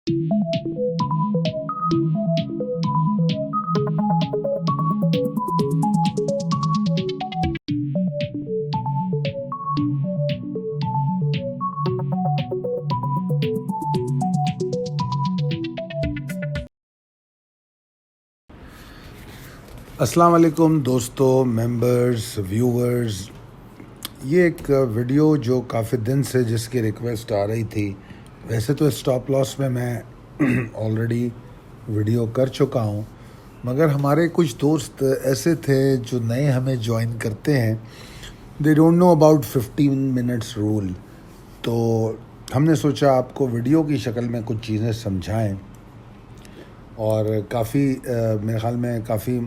अस्सलाम वालेकुम दोस्तों, मेंबर्स, व्यूवर्स। ये एक वीडियो जो काफ़ी दिन से जिसकी रिक्वेस्ट आ रही थी। वैसे तो स्टॉप लॉस में मैं ऑलरेडी वीडियो कर चुका हूँ, मगर हमारे कुछ दोस्त ऐसे थे जो नए हमें ज्वाइन करते हैं। They don't know about 15 minutes rule. तो हमने सोचा आपको वीडियो की शक्ल में कुछ चीज़ें समझाएं। और काफ़ी मेरे ख़्याल में काफ़ी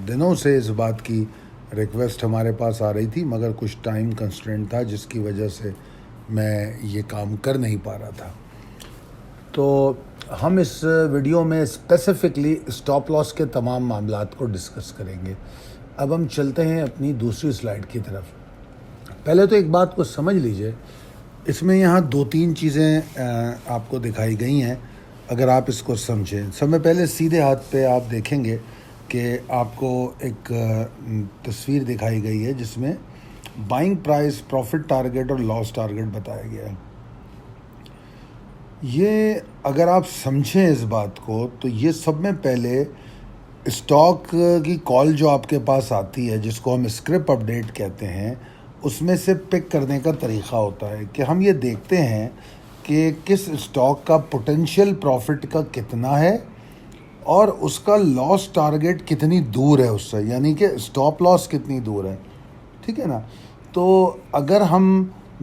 दिनों से इस बात की रिक्वेस्ट हमारे पास आ रही थी, मगर कुछ टाइम कंस्ट्रेंट था जिसकी वजह से मैं ये काम कर नहीं पा रहा था। तो हम इस वीडियो में स्पेसिफ़िकली स्टॉप लॉस के तमाम मामलात को डिस्कस करेंगे। अब हम चलते हैं अपनी दूसरी स्लाइड की तरफ। पहले तो एक बात को समझ लीजिए, इसमें यहाँ 2-3 चीज़ें आपको दिखाई गई हैं। अगर आप इसको समझें, सबसे पहले सीधे हाथ पे आप देखेंगे कि आपको एक तस्वीर दिखाई गई है जिसमें बाइंग प्राइस, प्रॉफिट टारगेट और लॉस टारगेट बताया गया है। ये अगर आप समझें इस बात को, तो ये सब में पहले स्टॉक की कॉल जो आपके पास आती है, जिसको हम स्क्रिप्ट अपडेट कहते हैं, उसमें से पिक करने का तरीक़ा होता है कि हम ये देखते हैं कि किस स्टॉक का पोटेंशियल प्रॉफिट का कितना है और उसका लॉस टारगेट कितनी दूर है उससे, यानी कि स्टॉप लॉस कितनी दूर है। ठीक है ना। तो अगर हम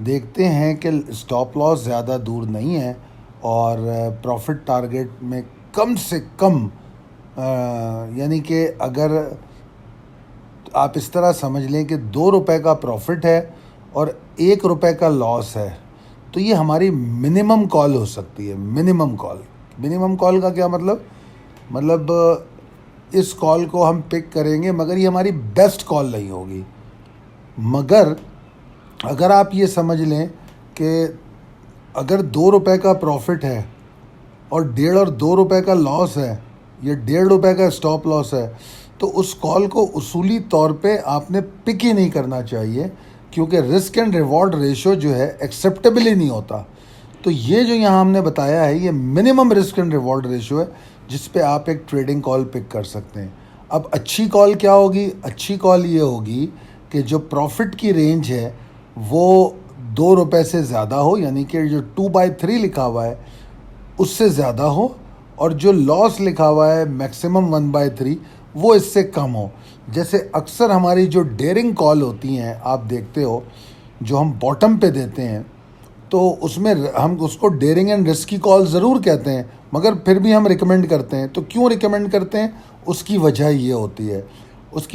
देखते हैं कि स्टॉप लॉस ज़्यादा दूर नहीं है और प्रॉफिट टारगेट में कम से कम, यानी कि अगर आप इस तरह समझ लें कि 2 रुपए का प्रॉफिट है और 1 रुपए का लॉस है, तो ये हमारी मिनिमम कॉल हो सकती है। मिनिमम कॉल का क्या मतलब इस कॉल को हम पिक करेंगे, मगर ये हमारी बेस्ट कॉल नहीं होगी। मगर अगर आप ये समझ लें कि अगर 2 रुपए का प्रॉफिट है और 1.5 और 2 रुपए का लॉस है, ये 1.5 रुपए का स्टॉप लॉस है, तो उस कॉल को उसूली तौर पे आपने पिक ही नहीं करना चाहिए, क्योंकि रिस्क एंड रिवॉर्ड रेशो जो है एक्सेप्टेबल ही नहीं होता। तो ये जो यहाँ हमने बताया है, ये minimum risk and reward ratio है जिस पे आप एक ट्रेडिंग कॉल पिक कर सकते हैं। अब अच्छी कॉल क्या होगी? अच्छी कॉल ये होगी कि जो प्रॉफिट की रेंज है वो 2 रुपए से ज़्यादा हो, यानी कि जो 2/3 लिखा हुआ है उससे ज़्यादा हो, और जो लॉस लिखा हुआ है मैक्सिमम 1/3 वो इससे कम हो। जैसे अक्सर हमारी जो डेयरिंग कॉल होती हैं, आप देखते हो जो हम बॉटम पे देते हैं, तो उसमें हम उसको डेयरिंग एंड रिस्की कॉल ज़रूर कहते हैं, मगर फिर भी हम रिकमेंड करते हैं। तो क्यों रिकमेंड करते हैं? उसकी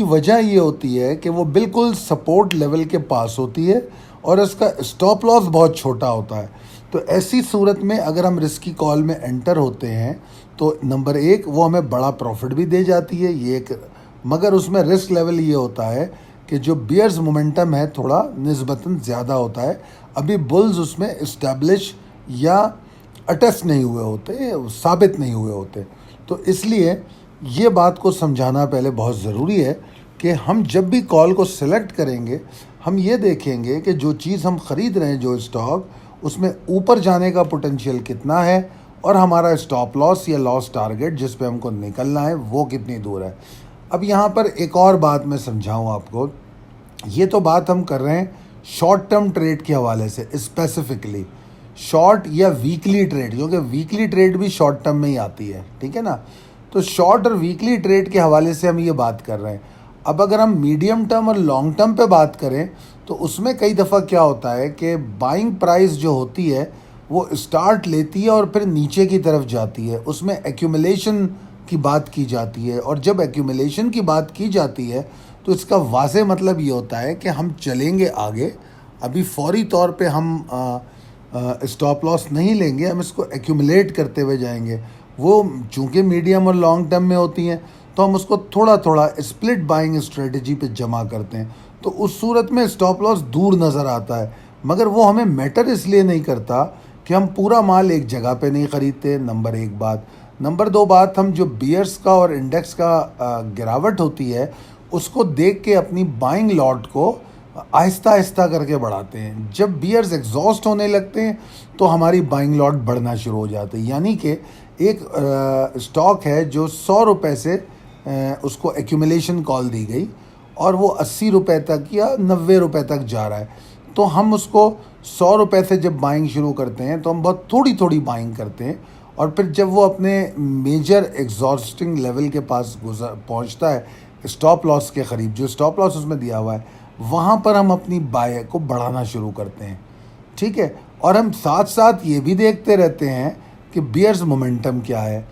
वजह ये होती है कि वो बिल्कुल सपोर्ट लेवल के पास होती है और इसका स्टॉप लॉस बहुत छोटा होता है। तो ऐसी सूरत में अगर हम रिस्की कॉल में एंटर होते हैं तो नंबर 1, वो हमें बड़ा प्रॉफिट भी दे जाती है, ये एक, मगर उसमें रिस्क लेवल ये होता है कि जो बियर्स मोमेंटम है थोड़ा निस्बतन ज़्यादा होता है। अभी बुल्स उसमें इस्टेब्लिश या अटेस्ट नहीं हुए होते, साबित नहीं हुए होते। तो इसलिए ये बात को समझाना पहले बहुत ज़रूरी है कि हम जब भी कॉल को सिलेक्ट करेंगे, हम ये देखेंगे कि जो चीज़ हम ख़रीद रहे हैं, जो स्टॉक, उसमें ऊपर जाने का पोटेंशियल कितना है और हमारा स्टॉप लॉस या लॉस टारगेट जिस पे हमको निकलना है वो कितनी दूर है। अब यहाँ पर एक और बात मैं समझाऊँ आपको। ये तो बात हम कर रहे हैं शॉर्ट टर्म ट्रेड के हवाले से, स्पेसिफिकली शॉर्ट या वीकली ट्रेड, क्योंकि वीकली ट्रेड भी शॉर्ट टर्म में ही आती है। ठीक है ना। तो शॉर्ट और वीकली ट्रेड के हवाले से हम ये बात कर रहे हैं। अब अगर हम मीडियम टर्म और लॉन्ग टर्म पे बात करें तो उसमें कई दफ़ा क्या होता है कि बाइंग प्राइस जो होती है वो स्टार्ट लेती है और फिर नीचे की तरफ जाती है, उसमें एक्यूमुलेशन की बात की जाती है। और जब एक्यूमुलेशन की बात की जाती है तो इसका वाज़ेह मतलब ये होता है कि हम चलेंगे आगे, अभी फौरी तौर पे हम स्टॉप लॉस नहीं लेंगे, हम इसको एक्यूमुलेट करते हुए जाएंगे। वो चूँकि मीडियम और लॉन्ग टर्म में होती हैं तो हम उसको थोड़ा थोड़ा स्प्लिट बाइंग स्ट्रेटजी पे जमा करते हैं। तो उस सूरत में स्टॉप लॉस दूर नज़र आता है, मगर वो हमें मैटर इसलिए नहीं करता कि हम पूरा माल एक जगह पे नहीं ख़रीदते, नंबर एक बात। नंबर दो बात, हम जो बियर्स का और इंडेक्स का गिरावट होती है उसको देख के अपनी बाइंग लॉट को आहिस्ता आहिस्ता करके बढ़ाते हैं। जब बियर्स एग्जॉस्ट होने लगते हैं तो हमारी बाइंग लॉट बढ़ना शुरू हो जाती है। यानी कि एक स्टॉक है जो 100 रुपये से उसको एक्यूमुलेशन कॉल दी गई और वो 80 रुपये तक या 90 रुपये तक जा रहा है, तो हम उसको 100 रुपये से जब बाइंग शुरू करते हैं तो हम बहुत थोड़ी थोड़ी बाइंग करते हैं, और फिर जब वो अपने मेजर एग्जॉस्टिंग लेवल के पास पहुंचता है स्टॉप लॉस के करीब, जो स्टॉप लॉस उसमें दिया हुआ है, वहाँ पर हम अपनी बाय को बढ़ाना शुरू करते हैं। ठीक है, और हम साथ साथ ये भी देखते रहते हैं कि बियर्स मोमेंटम क्या है।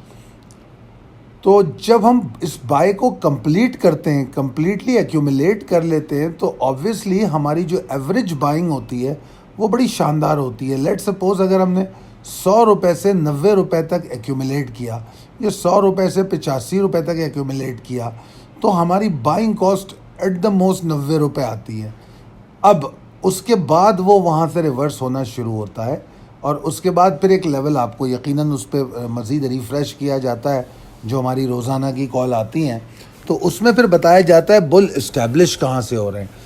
तो जब हम इस बाय को कंप्लीट करते हैं, कंप्लीटली एक्यूमुलेट कर लेते हैं, तो ऑब्वियसली हमारी जो एवरेज बाइंग होती है वो बड़ी शानदार होती है। लेट सपोज अगर हमने 100 रुपये से 90 रुपये तक एक्यूमुलेट किया या 100 रुपये से 85 रुपये तक एक्यूमुलेट किया, तो हमारी buying cost at the most 90 रुपये आती है। अब उसके बाद वो वहाँ से रिवर्स होना शुरू होता है और उसके बाद फिर एक लेवल आपको यकीनन उस पर मज़ीद रिफ़्रेश किया जाता है, जो हमारी रोज़ाना की कॉल आती हैं, तो उसमें फिर बताया जाता है बुल इस्टेब्लिश कहाँ से हो रहे हैं।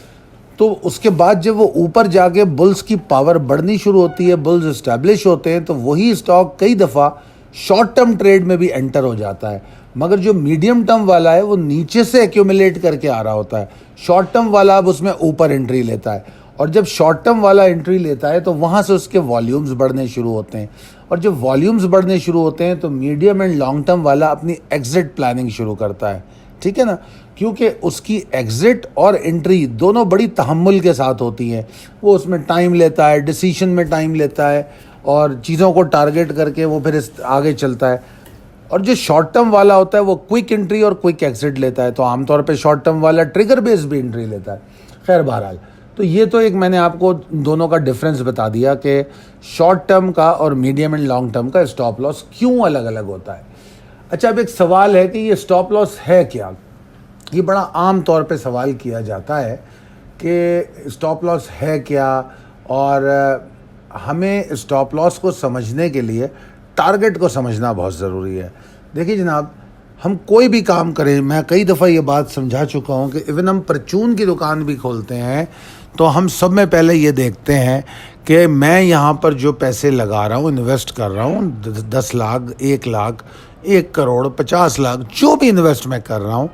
तो उसके बाद जब वो ऊपर जाके बुल्स की पावर बढ़नी शुरू होती है, बुल्स इस्टेब्लिश होते हैं, तो वही स्टॉक कई दफ़ा शॉर्ट टर्म ट्रेड में भी एंटर हो जाता है। मगर जो मीडियम टर्म वाला है वो नीचे से एक्यूमुलेट करके आ रहा होता है, शॉर्ट टर्म वाला अब उसमें ऊपर एंट्री लेता है, और जब शॉर्ट टर्म वाला एंट्री लेता है तो वहाँ से उसके वॉल्यूम्स बढ़ने शुरू होते हैं, और जब वॉल्यूम्स बढ़ने शुरू होते हैं तो मीडियम एंड लॉन्ग टर्म वाला अपनी एग्जिट प्लानिंग शुरू करता है। ठीक है ना, क्योंकि उसकी एग्जिट और एंट्री दोनों बड़ी तहम्मुल के साथ होती हैं। वो उसमें टाइम लेता है, डिसीजन में टाइम लेता है, और चीज़ों को टारगेट करके वो फिर आगे चलता है। और जो शॉर्ट टर्म वाला होता है वो क्विक एंट्री और क्विक एग्जिट लेता है, तो आमतौर पे शॉर्ट टर्म वाला ट्रिगर बेस्ड भी एंट्री लेता है। खैर बहरहाल, तो ये तो एक मैंने आपको दोनों का डिफरेंस बता दिया कि शॉर्ट टर्म का और मीडियम एंड लॉन्ग टर्म का स्टॉप लॉस क्यों अलग अलग होता है। अच्छा, अब एक सवाल है कि ये स्टॉप लॉस है क्या। ये बड़ा आम तौर पे सवाल किया जाता है कि स्टॉप लॉस है क्या, और हमें स्टॉप लॉस को समझने के लिए टारगेट को समझना बहुत ज़रूरी है। देखिए जनाब, हम कोई भी काम करें, मैं कई दफ़ा ये बात समझा चुका हूँ कि इवन हम परचून की दुकान भी खोलते हैं तो हम सब में पहले ये देखते हैं कि मैं यहाँ पर जो पैसे लगा रहा हूँ, इन्वेस्ट कर रहा हूँ, 10 लाख, 1 लाख, 1 करोड़, 50 लाख, जो भी इन्वेस्ट मैं कर रहा हूँ,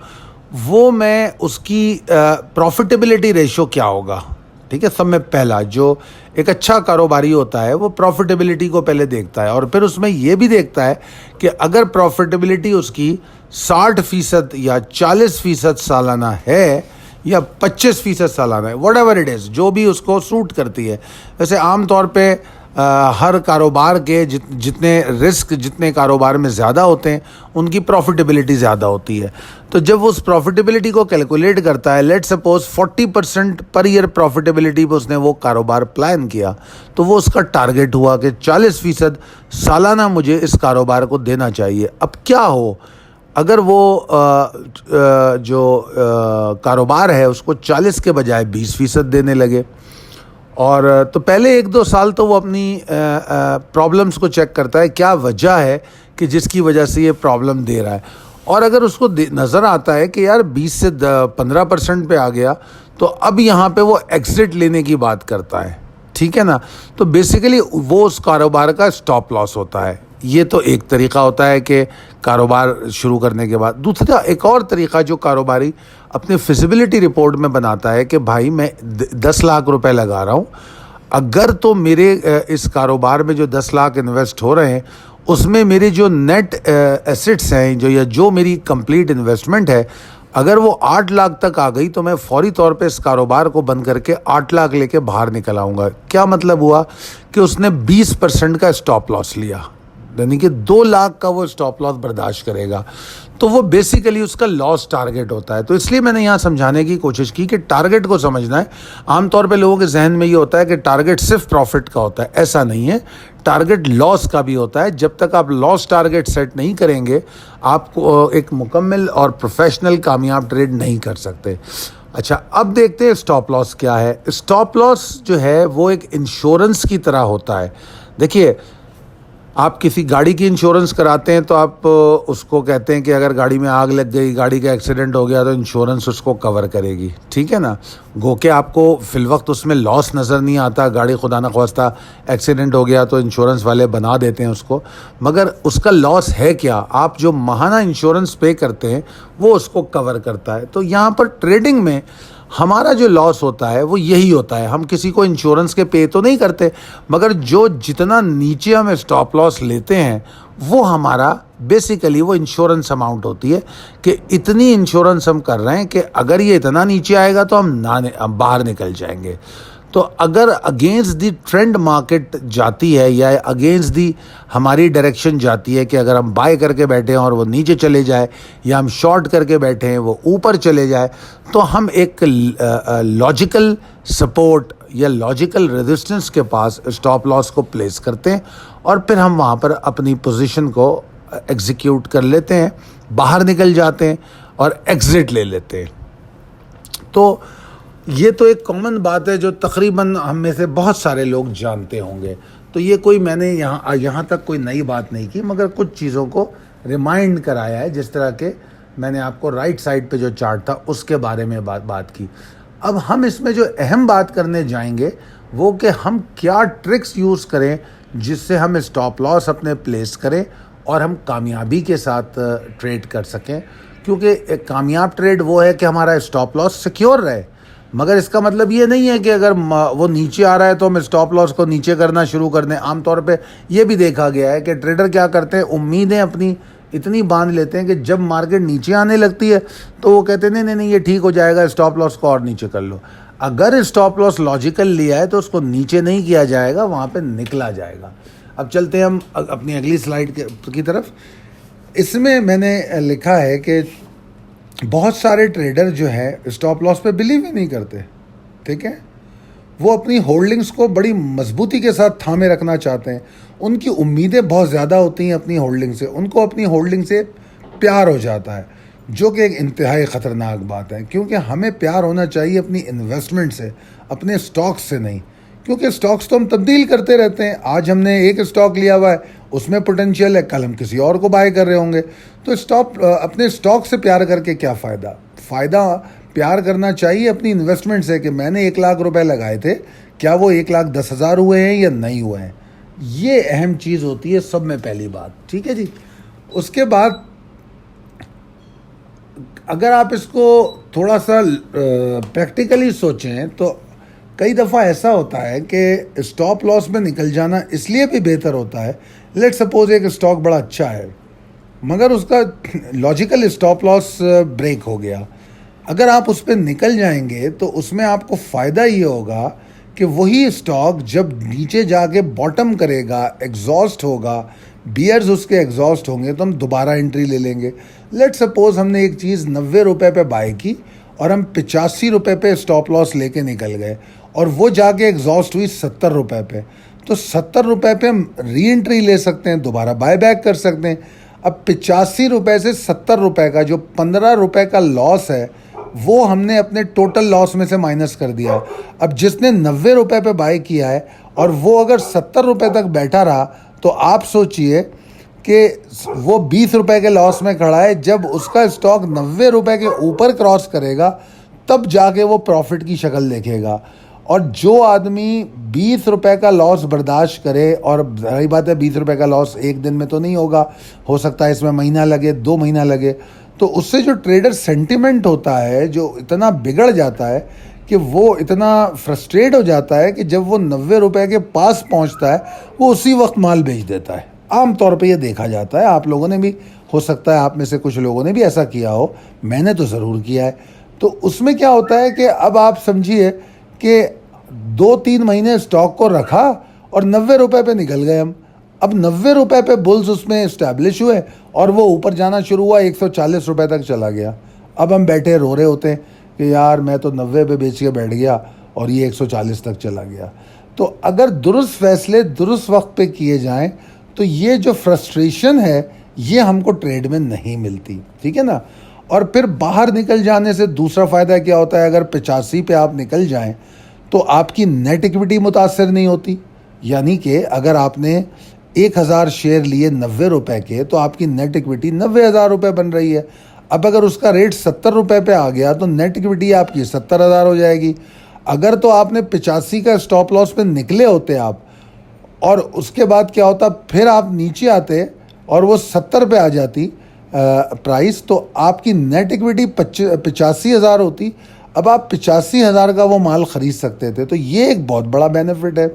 वो मैं उसकी प्रॉफिटेबिलिटी रेशो क्या होगा। ठीक है, सब में पहला जो एक अच्छा कारोबारी होता है वो प्रॉफिटेबिलिटी को पहले देखता है, और फिर उसमें ये भी देखता है कि अगर प्रॉफिटेबिलिटी उसकी 60% या 40% सालाना है या 25% सालाना है, वट एवर इट इज़, जो भी उसको सूट करती है। वैसे आम तौर पे हर कारोबार के जितने रिस्क जितने कारोबार में ज़्यादा होते हैं उनकी प्रॉफिटेबिलिटी ज़्यादा होती है। तो जब वो उस प्रॉफिटेबिलिटी को कैलकुलेट करता है, let suppose 40% per year profitability पर उसने वो कारोबार प्लान किया, तो वो उसका टारगेट हुआ कि 40% सालाना मुझे इस कारोबार को देना चाहिए। अब क्या हो अगर वो जो कारोबार है उसको 40 के बजाय 20% देने लगे, और तो पहले 1-2 साल तो वो अपनी प्रॉब्लम्स को चेक करता है, क्या वजह है कि जिसकी वजह से ये प्रॉब्लम दे रहा है। और अगर उसको नज़र आता है कि यार 20 से 15% पे आ गया, तो अब यहाँ पे वो एग्जिट लेने की बात करता है। ठीक है ना, तो बेसिकली वो उस कारोबार का स्टॉप लॉस होता है। ये तो एक तरीक़ा होता है कि कारोबार शुरू करने के बाद। दूसरा एक और तरीक़ा जो कारोबारी अपने फिजिबिलिटी रिपोर्ट में बनाता है कि भाई मैं 10 लाख रुपए लगा रहा हूँ, अगर तो मेरे इस कारोबार में जो 10 लाख इन्वेस्ट हो रहे हैं उसमें मेरे जो नेट एसेट्स हैं, जो मेरी कंप्लीट इन्वेस्टमेंट है, अगर वो 8 लाख तक आ गई तो मैं फौरी तौर पे इस कारोबार को बंद करके 8 लाख लेके बाहर निकल आऊँगा। क्या मतलब हुआ कि उसने 20% का स्टॉप लॉस लिया, यानी कि 2 लाख का वो स्टॉप लॉस बर्दाश्त करेगा। तो वो बेसिकली उसका लॉस टारगेट होता है। तो इसलिए मैंने यहाँ समझाने की कोशिश की कि टारगेट को समझना है। आमतौर पे लोगों के जहन में ये होता है कि टारगेट सिर्फ प्रॉफिट का होता है, ऐसा नहीं है, टारगेट लॉस का भी होता है। जब तक आप लॉस टारगेट सेट नहीं करेंगे आपको एक मुकम्मल और प्रोफेशनल कामयाब ट्रेड नहीं कर सकते। अच्छा, अब देखते हैं स्टॉप लॉस क्या है। स्टॉप लॉस जो है वो एक इंश्योरेंस की तरह होता है। देखिए, आप किसी गाड़ी की इंश्योरेंस कराते हैं तो आप उसको कहते हैं कि अगर गाड़ी में आग लग गई, गाड़ी का एक्सीडेंट हो गया तो इंश्योरेंस उसको कवर करेगी, ठीक है ना। गो के आपको फिलवक्त उसमें लॉस नज़र नहीं आता, गाड़ी खुदा न ख्वास्ता एक्सीडेंट हो गया तो इंश्योरेंस वाले बना देते हैं उसको, मगर उसका लॉस है क्या, आप जो माहाना इंश्योरेंस पे करते हैं वो उसको कवर करता है। तो यहाँ पर ट्रेडिंग में हमारा जो लॉस होता है वो यही होता है, हम किसी को इंश्योरेंस के पे तो नहीं करते, मगर जो जितना नीचे हम स्टॉप लॉस लेते हैं वो हमारा बेसिकली वो इंश्योरेंस अमाउंट होती है कि इतनी इंश्योरेंस हम कर रहे हैं कि अगर ये इतना नीचे आएगा तो हम बाहर निकल जाएंगे। तो अगर अगेंस्ट दी ट्रेंड मार्केट जाती है या अगेंस्ट दी हमारी डायरेक्शन जाती है कि अगर हम बाय करके बैठे हैं और वो नीचे चले जाए, या हम शॉर्ट करके बैठे हैं वो ऊपर चले जाए, तो हम एक लॉजिकल सपोर्ट या लॉजिकल रेजिस्टेंस के पास स्टॉप लॉस को प्लेस करते हैं और फिर हम वहाँ पर अपनी पोजीशन को एग्जीक्यूट कर लेते हैं, बाहर निकल जाते हैं और एग्जिट ले लेते हैं। तो ये तो एक कॉमन बात है जो तकरीबन हम में से बहुत सारे लोग जानते होंगे। तो ये कोई मैंने यहाँ तक कोई नई बात नहीं की, मगर कुछ चीज़ों को रिमाइंड कराया है, जिस तरह के मैंने आपको राइट साइड पे जो चार्ट था उसके बारे में बात की। अब हम इसमें जो अहम बात करने जाएंगे वो कि हम क्या ट्रिक्स यूज़ करें जिससे हम स्टॉप लॉस अपने प्लेस करें और हम कामयाबी के साथ ट्रेड कर सकें। क्योंकि एक कामयाब ट्रेड वो है कि हमारा स्टॉप लॉस सिक्योर रहे, मगर इसका मतलब ये नहीं है कि अगर वो नीचे आ रहा है तो हम स्टॉप लॉस को नीचे करना शुरू कर दें। आमतौर पे ये भी देखा गया है कि ट्रेडर क्या करते हैं, उम्मीदें अपनी इतनी बांध लेते हैं कि जब मार्केट नीचे आने लगती है तो वो कहते हैं नहीं ये ठीक हो जाएगा, स्टॉप लॉस को और नीचे कर लो। अगर स्टॉप लॉस लॉजिकल लिया है तो उसको नीचे नहीं किया जाएगा, वहाँ पर निकला जाएगा। अब चलते हैं हम अपनी अगली स्लाइड की तरफ। इसमें मैंने लिखा है कि बहुत सारे ट्रेडर जो है स्टॉप लॉस पे बिलीव ही नहीं करते, ठीक है। वो अपनी होल्डिंग्स को बड़ी मजबूती के साथ थामे रखना चाहते हैं, उनकी उम्मीदें बहुत ज़्यादा होती हैं अपनी होल्डिंग से, उनको अपनी होल्डिंग से प्यार हो जाता है, जो कि एक इंतहाई ख़तरनाक बात है। क्योंकि हमें प्यार होना चाहिए अपनी इन्वेस्टमेंट से, अपने स्टॉक्स से नहीं, क्योंकि स्टॉक्स तो हम तब्दील करते रहते हैं। आज हमने एक स्टॉक लिया हुआ है, उसमें पोटेंशियल है, कल हम किसी और को बाय कर रहे होंगे। तो अपने स्टॉक से प्यार करके क्या फ़ायदा प्यार करना चाहिए अपनी इन्वेस्टमेंट से कि मैंने 1 लाख रुपए लगाए थे, क्या वो 1,10,000 हुए हैं या नहीं हुए हैं। ये अहम चीज़ होती है सब में पहली बात, ठीक है जी। उसके बाद अगर आप इसको थोड़ा सा प्रैक्टिकली सोचें तो कई दफ़ा ऐसा होता है कि स्टॉप लॉस में निकल जाना इसलिए भी बेहतर होता है। लेट सपोज एक स्टॉक बड़ा अच्छा है मगर उसका लॉजिकल स्टॉप लॉस ब्रेक हो गया, अगर आप उस पर निकल जाएंगे तो उसमें आपको फ़ायदा ये होगा कि वही स्टॉक जब नीचे जाके बॉटम करेगा, एग्जॉस्ट होगा, बियर्स उसके एग्जॉस्ट होंगे, तो हम दोबारा एंट्री ले लेंगे। लेट सपोज हमने एक चीज़ 90 रुपये पे बाय की और हम 85 रुपये पे स्टॉप लॉस लेके निकल गए और वो जाके एग्जॉस्ट हुई 70 रुपये पे, तो 70 रुपये पे हम री एंट्री ले सकते हैं, दोबारा बाय बैक कर सकते हैं। अब 85 रुपये से 70 रुपये का जो 15 रुपये का लॉस है वो हमने अपने टोटल लॉस में से माइनस कर दिया। अब जिसने 90 रुपये पे बाय किया है और वो अगर 70 रुपये तक बैठा रहा तो आप सोचिए कि वो 20 रुपये के लॉस में खड़ा है। जब उसका स्टॉक 90 रुपये के ऊपर क्रॉस करेगा तब जाके वो प्रॉफिट की शक्ल देखेगा। और जो आदमी 20 रुपये का लॉस बर्दाश्त करे, और सही बात है 20 रुपये का लॉस एक दिन में तो नहीं होगा, हो सकता है इसमें महीना लगे, 2 महीना लगे, तो उससे जो ट्रेडर सेंटिमेंट होता है जो इतना बिगड़ जाता है कि वो इतना फ्रस्ट्रेट हो जाता है कि जब वो 90 रुपये के पास पहुंचता है वो उसी वक्त माल बेच देता है। आम तौर पे ये देखा जाता है, आप लोगों ने भी, हो सकता है आप में से कुछ लोगों ने भी ऐसा किया हो, मैंने तो ज़रूर किया है। तो उसमें क्या होता है कि अब आप समझिए कि 2-3 महीने स्टॉक को रखा और 90 रुपये पे निकल गए हम। अब 90 रुपये पे बुल्स उसमें इस्टेब्लिश हुए और वो ऊपर जाना शुरू हुआ, 140 रुपये तक चला गया। अब हम बैठे रो रहे होते हैं कि यार मैं तो 90 पे बेच के बैठ गया और ये 140 तक चला गया। तो अगर दुरुस्त फैसले दुरुस्त वक्त पे किए जाएं तो ये जो फ्रस्ट्रेशन है ये हमको ट्रेड में नहीं मिलती, ठीक है ना। और फिर बाहर निकल जाने से दूसरा फ़ायदा क्या होता है, अगर 85 पे आप निकल जाएं तो आपकी नेट इक्विटी मुतासर नहीं होती। यानी कि अगर आपने 1,000 शेयर लिए 90 रुपए के, तो आपकी नेट इक्विटी 90,000 रुपये बन रही है। अब अगर उसका रेट 70 रुपये पे आ गया तो नेट इक्विटी आपकी 70,000 हो जाएगी। अगर तो आपने 85 का स्टॉप लॉस पे निकले होते आप, और उसके बाद क्या होता, फिर आप नीचे आते और वो 70 पे आ जाती प्राइस, तो आपकी नेट इक्विटी 85,000 होती। अब आप 85,000 का वो माल ख़रीद सकते थे। तो ये एक बहुत बड़ा बेनिफिट है।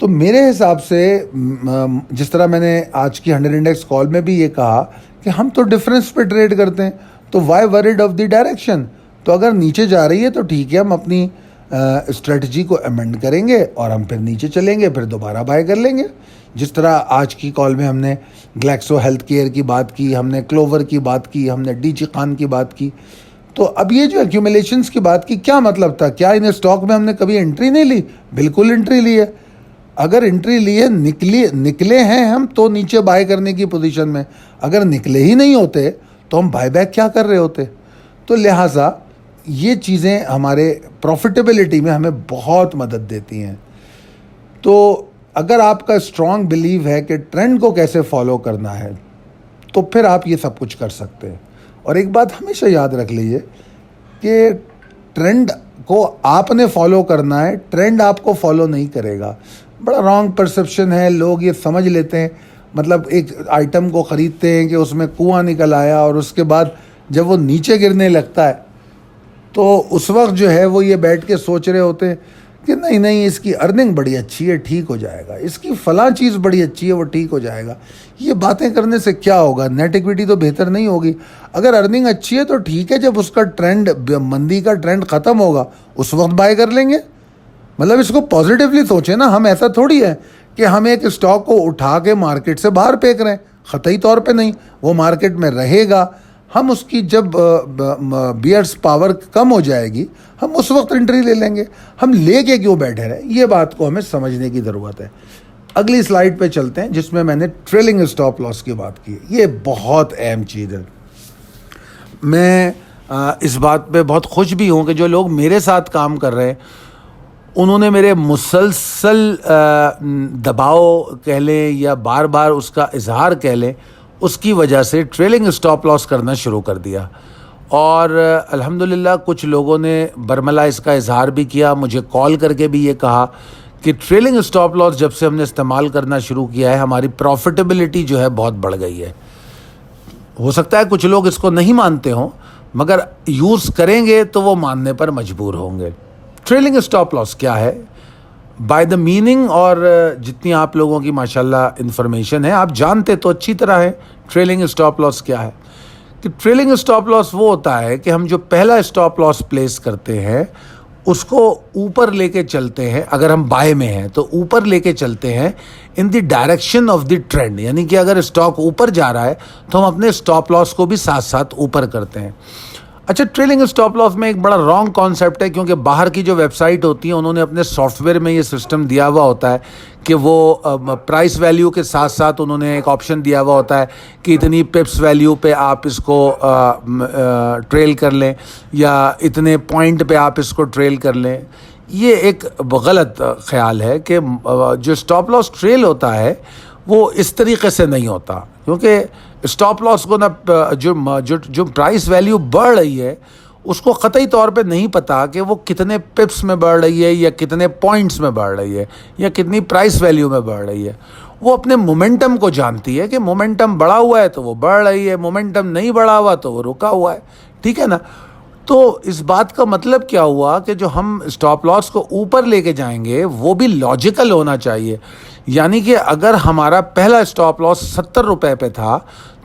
तो मेरे हिसाब से जिस तरह मैंने आज की 100 इंडेक्स कॉल में भी ये कहा कि हम तो डिफरेंस पे ट्रेड करते हैं, तो why worried of the direction. तो अगर नीचे जा रही है तो ठीक है, हम अपनी स्ट्रेटजी को अमेंड करेंगे और हम फिर नीचे चलेंगे, फिर दोबारा बाय कर लेंगे। जिस तरह आज की कॉल में हमने ग्लैक्सो हेल्थ केयर की बात की, हमने क्लोवर की बात की, हमने डीजी खान की बात की। तो अब ये जो एक्यूमुलेशंस की बात की, क्या मतलब था? क्या इन स्टॉक में हमने कभी एंट्री नहीं ली? बिल्कुल एंट्री ली है। अगर एंट्री लिए निकले हैं हम तो नीचे बाय करने की पोजीशन में, अगर निकले ही नहीं होते तो हम बाय बैक क्या कर रहे होते? तो लिहाजा ये चीज़ें हमारे प्रॉफिटेबिलिटी में हमें बहुत मदद देती हैं। तो अगर आपका स्ट्रॉन्ग बिलीव है कि ट्रेंड को कैसे फॉलो करना है, तो फिर आप ये सब कुछ कर सकते हैं। और एक बात हमेशा याद रख लीजिए कि ट्रेंड को आपने फॉलो करना है, ट्रेंड आपको फॉलो नहीं करेगा। बड़ा रॉन्ग परसेप्शन है, लोग ये समझ लेते हैं, मतलब एक आइटम को ख़रीदते हैं कि उसमें कुआं निकल आया, और उसके बाद जब वो नीचे गिरने लगता है तो उस वक्त जो है वो ये बैठ के सोच रहे होते हैं कि नहीं नहीं, इसकी अर्निंग बड़ी अच्छी है, ठीक हो जाएगा, इसकी फ़लाँ चीज़ बड़ी अच्छी है, वो ठीक हो जाएगा। ये बातें करने से क्या होगा? नेट इक्विटी तो बेहतर नहीं होगी। अगर अर्निंग अच्छी है तो ठीक है, जब उसका ट्रेंड, मंदी का ट्रेंड ख़त्म होगा, उस वक्त बाय कर लेंगे। मतलब इसको पॉजिटिवली सोचें ना। हम ऐसा थोड़ी है कि हम एक स्टॉक को उठा के मार्केट से बाहर फेंक रहे हैं, ख़तई तौर पे नहीं। वो मार्केट में रहेगा, हम उसकी जब बियर्स पावर कम हो जाएगी, हम उस वक्त एंट्री ले लेंगे। हम लेके क्यों बैठे रहे? ये बात को हमें समझने की ज़रूरत है। अगली स्लाइड पे चलते हैं, जिसमें मैंने ट्रेलिंग स्टॉप लॉस की बात की। ये बहुत अहम चीज़ है। मैं इस बात पे बहुत खुश भी हूँ कि जो लोग मेरे साथ काम कर रहे हैं, उन्होंने मेरे मुसलसल दबाव कह लें या बार बार उसका इजहार कह लें, उसकी वजह से ट्रेलिंग स्टॉप लॉस करना शुरू कर दिया। और अल्हम्दुलिल्लाह कुछ लोगों ने बरमला इसका इजहार भी किया, मुझे कॉल करके भी ये कहा कि ट्रेलिंग स्टॉप लॉस जब से हमने इस्तेमाल करना शुरू किया है, हमारी प्रॉफिटेबिलिटी जो है बहुत बढ़ गई है। हो सकता है कुछ लोग इसको नहीं मानते हों, मगर यूज़ करेंगे तो वो मानने पर मजबूर होंगे। ट्रेलिंग स्टॉप लॉस क्या है? बाय द मीनिंग, और जितनी आप लोगों की माशाल्लाह इन्फॉर्मेशन है, आप जानते तो अच्छी तरह है ट्रेलिंग स्टॉप लॉस क्या है। कि ट्रेलिंग स्टॉप लॉस वो होता है कि हम जो पहला स्टॉप लॉस प्लेस करते हैं उसको ऊपर लेके चलते हैं। अगर हम बाय में हैं तो ऊपर लेके चलते हैं in the direction of the trend, यानी कि अगर स्टॉक ऊपर जा रहा है तो हम अपने स्टॉप लॉस को भी साथ साथ ऊपर करते हैं। अच्छा, ट्रेलिंग स्टॉप लॉस में एक बड़ा रॉन्ग कॉन्सेप्ट है, क्योंकि बाहर की जो वेबसाइट होती है उन्होंने अपने सॉफ्टवेयर में ये सिस्टम दिया हुआ होता है कि वो प्राइस वैल्यू के साथ साथ उन्होंने एक ऑप्शन दिया हुआ होता है कि इतनी पिप्स वैल्यू पे आप इसको ट्रेल कर लें, या इतने पॉइंट पे आप इसको ट्रेल कर लें। ये एक गलत ख्याल है कि जो स्टॉप लॉस ट्रेल होता है वो इस तरीके से नहीं होता, क्योंकि स्टॉप लॉस को ना जो प्राइस वैल्यू बढ़ रही है उसको क़तई तौर पे नहीं पता कि वो कितने पिप्स में बढ़ रही है, या कितने पॉइंट्स में बढ़ रही है, या कितनी प्राइस वैल्यू में बढ़ रही है। वो अपने मोमेंटम को जानती है कि मोमेंटम बढ़ा हुआ है तो वो बढ़ रही है, मोमेंटम नहीं बढ़ा हुआ तो वो रुका हुआ है। ठीक है ना? तो इस बात का मतलब क्या हुआ कि जो हम स्टॉप लॉस को ऊपर लेके जाएंगे वो भी लॉजिकल होना चाहिए। यानी कि अगर हमारा पहला स्टॉप लॉस 70 रुपये पे था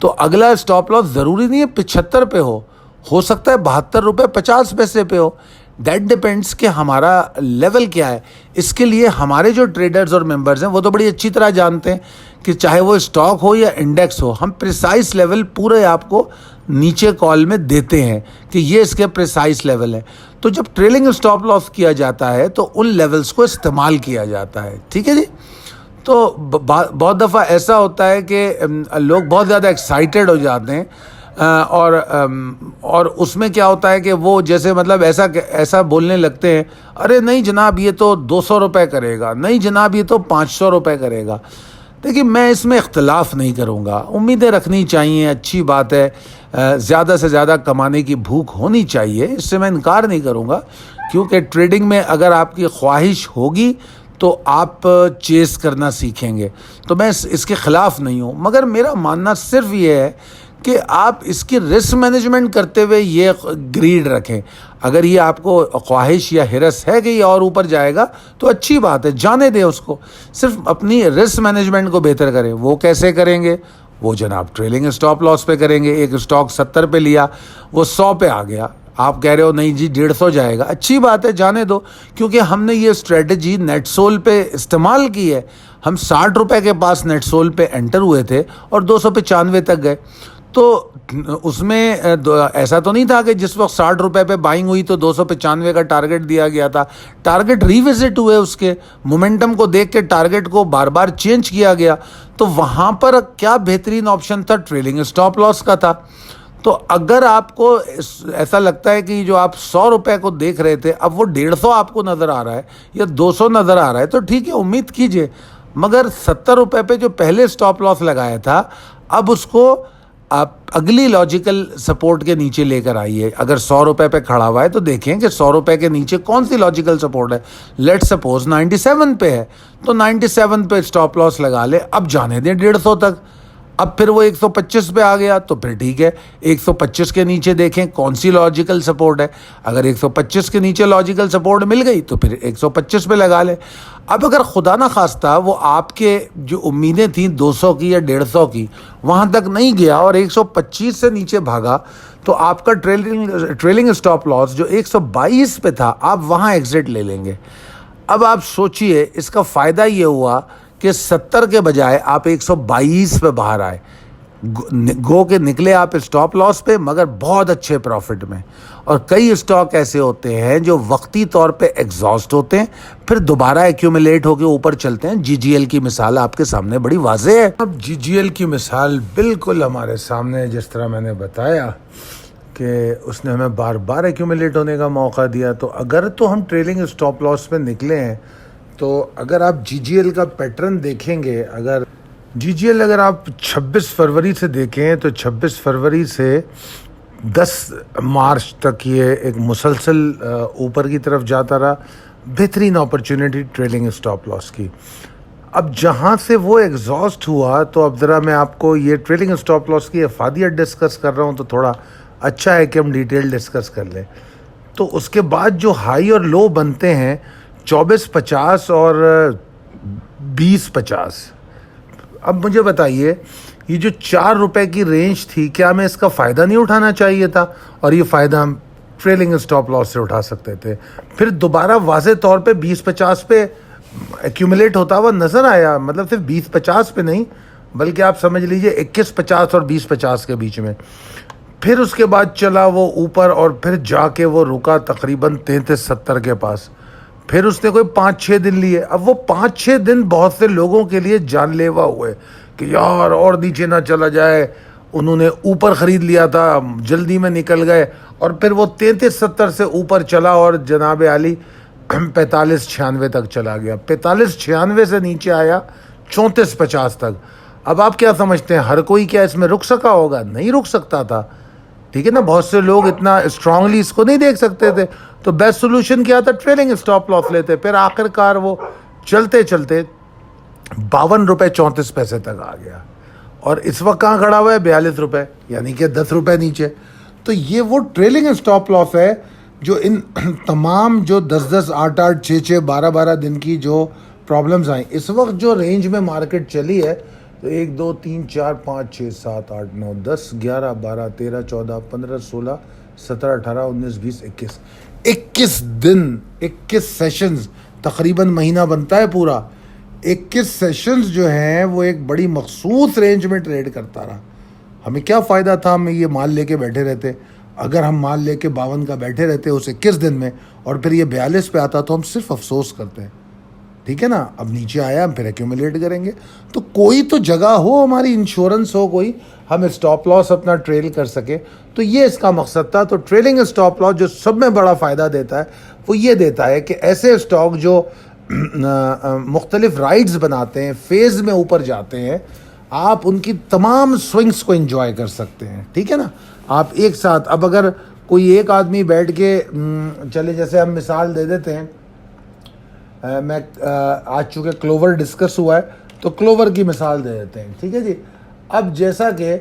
तो अगला स्टॉप लॉस ज़रूरी नहीं है 75 पे हो सकता है 72 रुपये 50 पैसे पे हो। दैट डिपेंड्स कि हमारा लेवल क्या है। इसके लिए हमारे जो ट्रेडर्स और मेंबर्स हैं वो तो बड़ी अच्छी तरह जानते हैं कि चाहे वो स्टॉक हो या इंडेक्स हो, हम प्रिसाइस लेवल पूरे आपको नीचे कॉल में देते हैं कि ये इसके प्रिसाइस लेवल है। तो जब ट्रेलिंग स्टॉप लॉस किया जाता है तो उन लेवल्स को इस्तेमाल किया जाता है। ठीक है जी? तो बहुत दफ़ा ऐसा होता है कि लोग बहुत ज़्यादा एक्साइटेड हो जाते हैं, और उसमें क्या होता है कि वो जैसे मतलब ऐसा बोलने लगते हैं, अरे नहीं जनाब ये तो 200 रुपये करेगा, नहीं जनाब ये तो 500 रुपये करेगा। देखिए, मैं इसमें इख्तलाफ नहीं करूँगा, उम्मीदें रखनी चाहिए, अच्छी बात है, ज़्यादा से ज़्यादा कमाने की भूख होनी चाहिए, इससे मैं इनकार नहीं करूँगा, क्योंकि ट्रेडिंग में अगर आपकी ख्वाहिश होगी तो आप चेस करना सीखेंगे, तो मैं इसके ख़िलाफ़ नहीं हूँ। मगर मेरा मानना सिर्फ ये है कि आप इसकी रिस्क मैनेजमेंट करते हुए ये ग्रीड रखें। अगर ये आपको ख्वाहिश या हिरस है कि ये और ऊपर जाएगा तो अच्छी बात है, जाने दें उसको, सिर्फ अपनी रिस्क मैनेजमेंट को बेहतर करें। वो कैसे करेंगे? वो जनाब ट्रेलिंग स्टॉप लॉस पे करेंगे। एक स्टॉक 70 पे लिया, वो 100 पे आ गया, आप कह रहे हो नहीं जी 150 जाएगा, अच्छी बात है, जाने दो, क्योंकि हमने ये स्ट्रेटजी नेट सोल पे इस्तेमाल की है। हम 60 रुपए के पास नेट सोल पे एंटर हुए थे और 295 तक गए। तो उसमें ऐसा तो नहीं था कि जिस वक्त 60 रुपए पे बाइंग हुई तो 295 का टारगेट दिया गया था। टारगेट रिविजिट हुए, उसके मोमेंटम को देख के टारगेट को बार बार चेंज किया गया। तो वहाँ पर क्या बेहतरीन ऑप्शन था? ट्रेलिंग स्टॉप लॉस का था। तो अगर आपको ऐसा लगता है कि जो आप 100 रुपए को देख रहे थे अब वो 150 आपको नज़र आ रहा है या 200 नज़र आ रहा है, तो ठीक है, उम्मीद कीजिए। मगर 70 रुपए पे जो पहले स्टॉप लॉस लगाया था, अब उसको आप अगली लॉजिकल सपोर्ट के नीचे लेकर आइए। अगर 100 रुपए पे खड़ा हुआ है तो देखें कि 100 रुपए के नीचे कौन सी लॉजिकल सपोर्ट है। लेट्स सपोज 97 पे है, तो 97 पे स्टॉप लॉस लगा ले, अब जाने दें 150 तक। अब फिर वो 125 पे आ गया तो फिर ठीक है, 125 के नीचे देखें कौन सी लॉजिकल सपोर्ट है। अगर 125 के नीचे लॉजिकल सपोर्ट मिल गई तो फिर 125 पे लगा ले। अब अगर खुदा ना खास्ता वो आपके जो उम्मीदें थी 200 की या 150 की वहाँ तक नहीं गया और 125 से नीचे भागा, तो आपका ट्रेलिंग स्टॉप लॉस जो 122 पे था, आप वहाँ एग्जिट ले लेंगे। अब आप सोचिए, इसका फ़ायदा ये हुआ कि 70 के बजाय आप 122 पे बाहर आए, गो के निकले आप स्टॉप लॉस पे, मगर बहुत अच्छे प्रॉफिट में। और कई स्टॉक ऐसे होते हैं जो वक्ती तौर पे एग्जॉस्ट होते हैं, फिर दोबारा एक्यूमुलेट होकर ऊपर चलते हैं। जीजीएल की मिसाल आपके सामने बड़ी वाज़ेह है। अब जीजीएल की मिसाल बिल्कुल हमारे सामने, जिस तरह मैंने बताया कि उसने हमें बार बार एक्यूमुलेट होने का मौका दिया। तो अगर तो हम ट्रेलिंग स्टॉप लॉस पे निकले हैं, तो अगर आप जीजीएल का पैटर्न देखेंगे, अगर जीजीएल अगर आप 26 फरवरी से देखें तो 26 फरवरी से 10 मार्च तक ये एक मुसलसल ऊपर की तरफ जाता रहा। बेहतरीन अपॉर्चुनिटी ट्रेलिंग स्टॉप लॉस की। अब जहाँ से वो एग्जॉस्ट हुआ, तो अब ज़रा मैं आपको ये ट्रेलिंग स्टॉप लॉस की अफादियत डिस्कस कर रहा हूँ, तो थोड़ा अच्छा है कि हम डिटेल डिस्कस कर लें। तो उसके बाद जो हाई और लो बनते हैं 24.50 और 20.50। अब मुझे बताइए, ये जो 4 रुपए की रेंज थी, क्या हमें इसका फ़ायदा नहीं उठाना चाहिए था? और ये फ़ायदा हम ट्रेलिंग स्टॉप लॉस से उठा सकते थे। फिर दोबारा वाज़े तौर पे 20.50 पे एक्यूमुलेट होता हुआ नज़र आया, मतलब सिर्फ 20.50 पे नहीं, बल्कि आप समझ लीजिए 21.50 और 20.50 के बीच में। फिर उसके बाद चला वो ऊपर और फिर जाके वो रुका तकरीबन 33.70 के पास। फिर उसने कोई 5-6 दिन लिए। अब वो 5-6 दिन बहुत से लोगों के लिए जानलेवा हुए कि यार और नीचे ना चला जाए। उन्होंने ऊपर ख़रीद लिया था, जल्दी में निकल गए, और फिर वो 33-70 से ऊपर चला और जनाब आली 45-96 तक चला गया। 45-96 से नीचे आया 34-50 तक। अब आप क्या समझते हैं, हर कोई क्या इसमें रुक सका होगा? नहीं रुक सकता था, ठीक है ना। बहुत से लोग इतना स्ट्रांगली इसको नहीं देख सकते थे। तो बेस्ट सोल्यूशन क्या था? ट्रेलिंग स्टॉप लॉस लेते। फिर आखिरकार वो चलते चलते 52 रुपये 34 पैसे तक आ गया, और इस वक्त कहाँ खड़ा हुआ है? 42 रुपये, यानी कि 10 रुपये नीचे। तो ये वो ट्रेलिंग स्टॉप लॉस है जो इन तमाम जो 10-10, 8-8, 6-6, 12-12 दिन की जो प्रॉब्लम्स आई, इस वक्त जो रेंज में मार्केट चली है, तो 1 2 3 4 5 6 7 8 9 10 11 12 13 14 15 16 17 18 19 20 21 दिन, 21 सेशंस, तकरीबन महीना बनता है पूरा। 21 सेशंस जो हैं वो एक बड़ी मखसूस रेंज में ट्रेड करता रहा। हमें क्या फ़ायदा था? हम ये माल लेके बैठे रहते। अगर हम माल लेके 52 का बैठे रहते उस 21 दिन में, और फिर ये 42 पे आता, तो हम सिर्फ अफसोस करते हैं, ठीक है ना। अब नीचे आया, हम फिर एक्यूमुलेट करेंगे। तो कोई तो जगह हो, हमारी इंश्योरेंस हो कोई, हम स्टॉप लॉस अपना ट्रेल कर सके। तो ये इसका मकसद था। तो ट्रेलिंग स्टॉप लॉस जो सब में बड़ा फ़ायदा देता है वो ये देता है कि ऐसे स्टॉक जो मुख्तलिफ राइड्स बनाते हैं, फेज़ में ऊपर जाते हैं, आप उनकी तमाम स्विंग्स को एंजॉय कर सकते हैं, ठीक है ना। आप एक साथ, अब अगर कोई एक आदमी बैठ के चले, जैसे हम मिसाल दे देते हैं, आज चूँकि क्लोवर डिस्कस हुआ है तो क्लोवर की मिसाल दे देते हैं, ठीक है जी। अब जैसा कि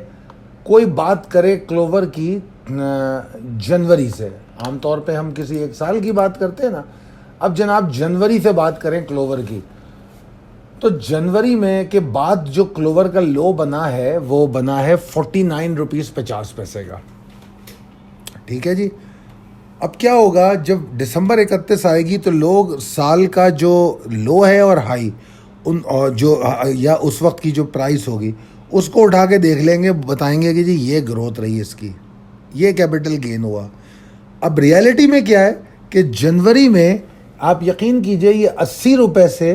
कोई बात करे क्लोवर की जनवरी से, आमतौर पे हम किसी एक साल की बात करते हैं ना, अब जनाब जनवरी से बात करें क्लोवर की, तो जनवरी में के बाद जो क्लोवर का लो बना है वो बना है 49 रुपीज़ 50 पैसे का, ठीक है जी। अब क्या होगा, जब दिसंबर 31 आएगी तो लोग साल का जो लो है और हाई उन जो या उस वक्त की जो प्राइस होगी उसको उठा के देख लेंगे, बताएंगे कि जी ये ग्रोथ रही इसकी, ये कैपिटल गेन हुआ। अब रियलिटी में क्या है कि जनवरी में आप यकीन कीजिए ये 80 रुपये से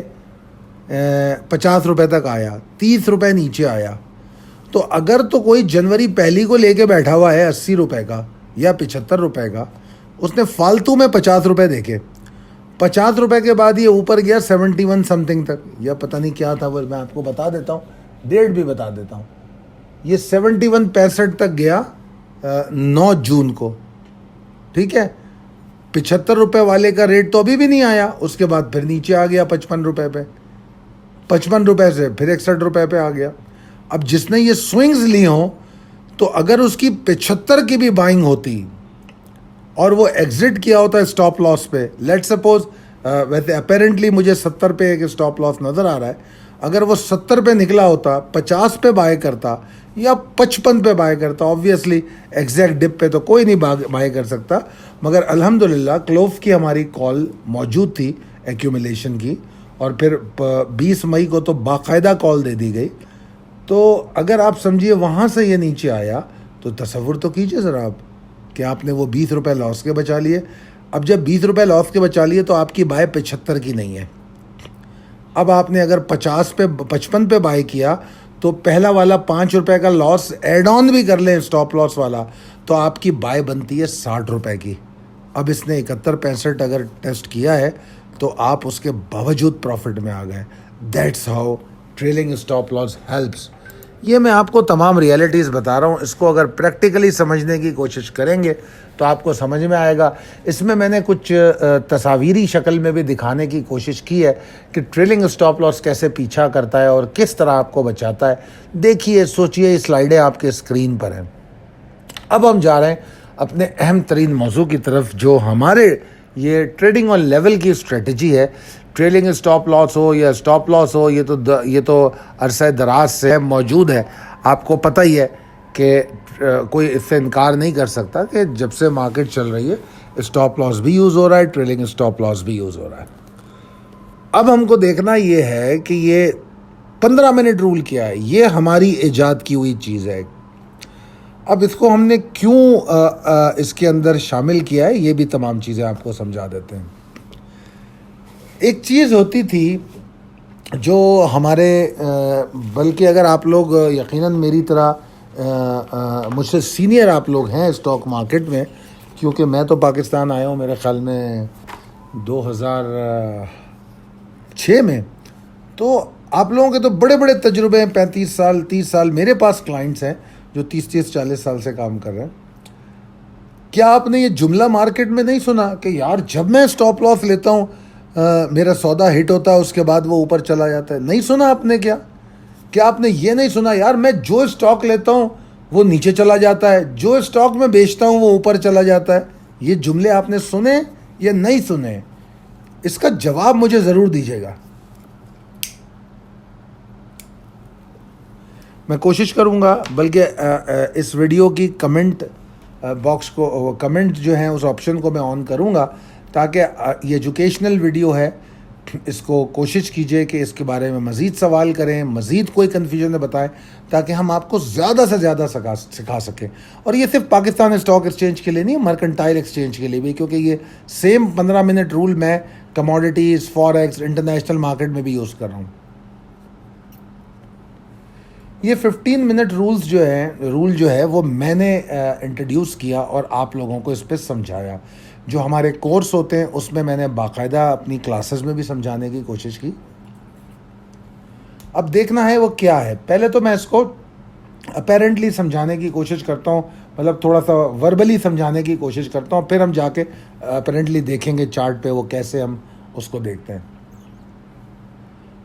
50 रुपये तक आया, 30 रुपये नीचे आया। तो अगर तो कोई जनवरी पहली को लेके बैठा हुआ है 80 रुपये का या 75 रुपये का, उसने फालतू में 50 रुपये देखे, 50 रुपये के बाद ये ऊपर गया 71 समथिंग तक, या पता नहीं क्या था वो, मैं आपको बता देता हूँ, डेट भी बता देता हूँ। ये 71.65 तक गया 9 जून को, ठीक है। 75 रुपये वाले का रेट तो अभी भी नहीं आया, उसके बाद फिर नीचे आ गया 55 रुपये पे, 55 रुपये से फिर 61 रुपये पे आ गया। अब जिसने ये स्विंग्स ली हों, तो अगर उसकी 75 की भी बाइंग होती और वो एग्जिट किया होता है स्टॉप लॉस पे, लेट सपोज, वैसे अपेरेंटली मुझे 70 पे एक स्टॉप लॉस नज़र आ रहा है, अगर वो 70 पे निकला होता, 50 पे बाय करता या 55 पे बाय करता, ऑब्वियसली एग्जैक्ट डिप पे तो कोई नहीं बाय कर सकता, मगर अल्हम्दुलिल्लाह क्लोव की हमारी कॉल मौजूद थी एक्यूमुलेशन की, और फिर 20 मई को तो बाकायदा कॉल दे दी गई। तो अगर आप समझिए वहाँ से ये नीचे आया, तो तसव्वुर तो कीजिए ज़रा आप कि आपने वो 20 रुपये लॉस के बचा लिए। अब जब 20 रुपये लॉस के बचा लिए तो आपकी बाय 75 की नहीं है। अब आपने अगर 50 पे 55 पे बाय किया तो पहला वाला 5 रुपये का लॉस एड ऑन भी कर लें स्टॉप लॉस वाला, तो आपकी बाय बनती है 60 रुपये की। अब इसने 71-65 अगर टेस्ट किया है तो आप उसके बावजूद प्रॉफिट में आ गए। That's how trailing stop loss helps. ये मैं आपको तमाम रियलिटीज़ बता रहा हूँ, इसको अगर प्रैक्टिकली समझने की कोशिश करेंगे तो आपको समझ में आएगा। इसमें मैंने कुछ तस्वीरी शक्ल में भी दिखाने की कोशिश की है कि ट्रेलिंग स्टॉप लॉस कैसे पीछा करता है और किस तरह आपको बचाता है। देखिए, सोचिए, ये स्लाइडें आपके स्क्रीन पर हैं। अब हम जा रहे हैं अपने अहम तरीन मौजू की तरफ, जो हमारे ये ट्रेडिंग ऑन लेवल की स्ट्रेटजी है। ट्रेलिंग स्टॉप लॉस हो या स्टॉप लॉस हो, ये तो अरसा दराज से मौजूद है। आपको पता ही है कि कोई इससे इनकार नहीं कर सकता कि जब से मार्केट चल रही है स्टॉप लॉस भी यूज़ हो रहा है, ट्रेलिंग स्टॉप लॉस भी यूज़ हो रहा है। अब हमको देखना ये है कि ये 15 मिनट रूल क्या है। ये हमारी ईजाद की हुई चीज़ है। अब इसको हमने क्यों इसके अंदर शामिल किया है, ये भी तमाम चीज़ें आपको समझा देते हैं। एक चीज़ होती थी जो हमारे बल्कि अगर आप लोग यकीनन मेरी तरह मुझसे सीनियर आप लोग हैं स्टॉक मार्केट में, क्योंकि मैं तो पाकिस्तान आया हूँ मेरे ख़्याल में 2006 में, तो आप लोगों के तो बड़े बड़े तजुर्बे हैं, 35 साल 30 साल। मेरे पास क्लाइंट्स हैं जो 30-40 साल से काम कर रहे हैं। क्या आपने ये जुमला मार्केट में नहीं सुना कि यार जब मैं स्टॉप लॉस लेता हूँ मेरा सौदा हिट होता है, उसके बाद वो ऊपर चला जाता है? नहीं सुना आपने? क्या आपने ये नहीं सुना यार मैं जो स्टॉक लेता हूँ वो नीचे चला जाता है, जो स्टॉक में बेचता हूँ वो ऊपर चला जाता है? ये जुमले आपने सुने या नहीं सुने? इसका जवाब मुझे ज़रूर दीजिएगा। मैं कोशिश करूँगा, बल्कि इस वीडियो की कमेंट बॉक्स को, कमेंट जो हैं उस ऑप्शन को मैं ऑन करूँगा, ताकि ये एजुकेशनल वीडियो है, इसको कोशिश कीजिए कि इसके बारे में मज़ीद सवाल करें, मज़ीद कोई कन्फ्यूजन बताएं, ताकि हम आपको ज़्यादा से ज़्यादा सिखा सकें। और ये सिर्फ पाकिस्तान स्टॉक एक्सचेंज के लिए नहीं, मर्केंटाइल एक्सचेंज के लिए भी, क्योंकि ये सेम 15 मिनट रूल मैं कमोडिटीज़, फॉरेक्स, इंटरनेशनल मार्केट में भी यूज़ कर रहा हूँ। ये 15 मिनट रूल जो है वो मैंने इंट्रोड्यूस किया और आप लोगों को इस पर समझाया। जो हमारे कोर्स होते हैं उसमें मैंने बाकायदा अपनी क्लासेस में भी समझाने की कोशिश की। अब देखना है वो क्या है। पहले तो मैं इसको अपेरेंटली समझाने की कोशिश करता हूँ, मतलब थोड़ा सा वर्बली समझाने की कोशिश करता हूँ, फिर हम जाके अपेरेंटली देखेंगे चार्ट पे वो कैसे हम उसको देखते हैं।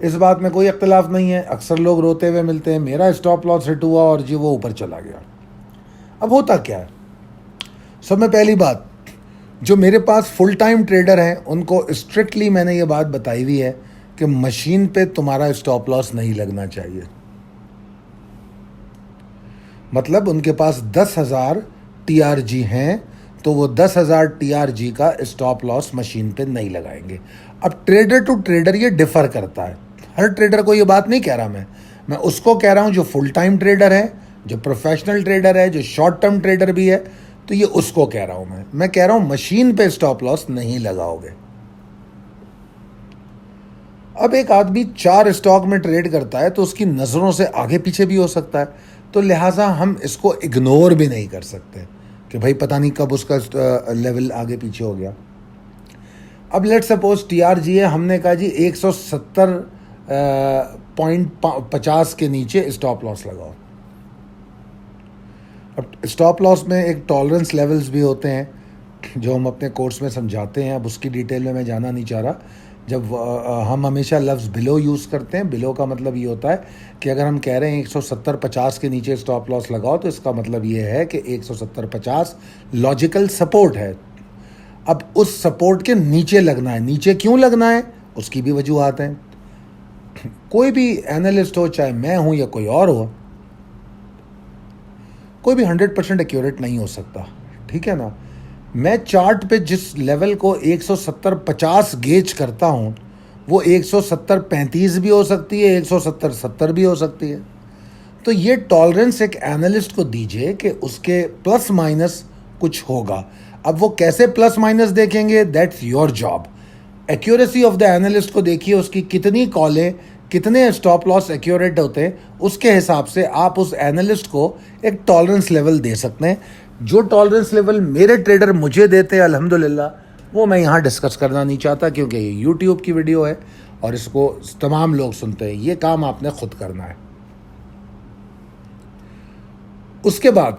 इस बात में कोई इख्तिलाफ नहीं है, अक्सर लोग रोते हुए मिलते हैं मेरा स्टॉप लॉस हिट हुआ और जी वो ऊपर चला गया। अब होता क्या है, सब में पहली बात, जो मेरे पास फुल टाइम ट्रेडर हैं उनको स्ट्रिक्टली मैंने ये बात बताई हुई है कि मशीन पे तुम्हारा स्टॉप लॉस नहीं लगना चाहिए। मतलब उनके पास 10,000 TRG हैं तो वो 10,000 TRG का स्टॉप लॉस मशीन पे नहीं लगाएंगे। अब ट्रेडर टू ट्रेडर ये डिफर करता है, हर ट्रेडर को ये बात नहीं कह रहा मैं उसको कह रहा हूँ जो फुल टाइम ट्रेडर है, जो प्रोफेशनल ट्रेडर है, जो शॉर्ट टर्म ट्रेडर भी है, तो ये उसको कह रहा हूँ मैं कह रहा हूँ मशीन पे स्टॉप लॉस नहीं लगाओगे। अब एक आदमी 4 स्टॉक में ट्रेड करता है तो उसकी नज़रों से आगे पीछे भी हो सकता है, तो लिहाजा हम इसको इग्नोर भी नहीं कर सकते कि भाई पता नहीं कब उसका लेवल आगे पीछे हो गया। अब लेट सपोज TRG है, हमने कहा जी 170.50 के नीचे स्टॉप लॉस लगाओ। अब स्टॉप लॉस में एक टॉलरेंस लेवल्स भी होते हैं जो हम अपने कोर्स में समझाते हैं, अब उसकी डिटेल में मैं जाना नहीं चाह रहा। जब हम हमेशा लफ्ज़ बिलो यूज़ करते हैं, बिलो का मतलब ये होता है कि अगर हम कह रहे हैं 170.50 के नीचे स्टॉप लॉस लगाओ तो इसका मतलब ये है कि 170.50 लॉजिकल सपोर्ट है। अब उस सपोर्ट के नीचे लगना है, नीचे क्यों लगना है उसकी भी वजूहात हैं। कोई भी एनालिस्ट हो, चाहे मैं हूँ या कोई और हो, कोई भी 100% एक्यूरेट नहीं हो सकता, ठीक है ना। मैं चार्ट पे जिस लेवल को 170.50 गेज करता हूँ वो 170.35 भी हो सकती है, 170.70 भी हो सकती है। तो ये टॉलरेंस एक एनालिस्ट को दीजिए कि उसके प्लस माइनस कुछ होगा। अब वो कैसे प्लस माइनस देखेंगे, that's your job. Accuracy of the analyst को देखिए, उसकी कितनी कॉलें, कितने स्टॉप लॉस एक्यूरेट होते हैं, उसके हिसाब से आप उस एनालिस्ट को एक टॉलरेंस लेवल दे सकते हैं। जो टॉलरेंस लेवल मेरे ट्रेडर मुझे देते हैं अल्हम्दुलिल्लाह, वो मैं यहाँ डिस्कस करना नहीं चाहता क्योंकि ये यूट्यूब की वीडियो है और इसको तमाम लोग सुनते हैं। ये काम आपने खुद करना है। उसके बाद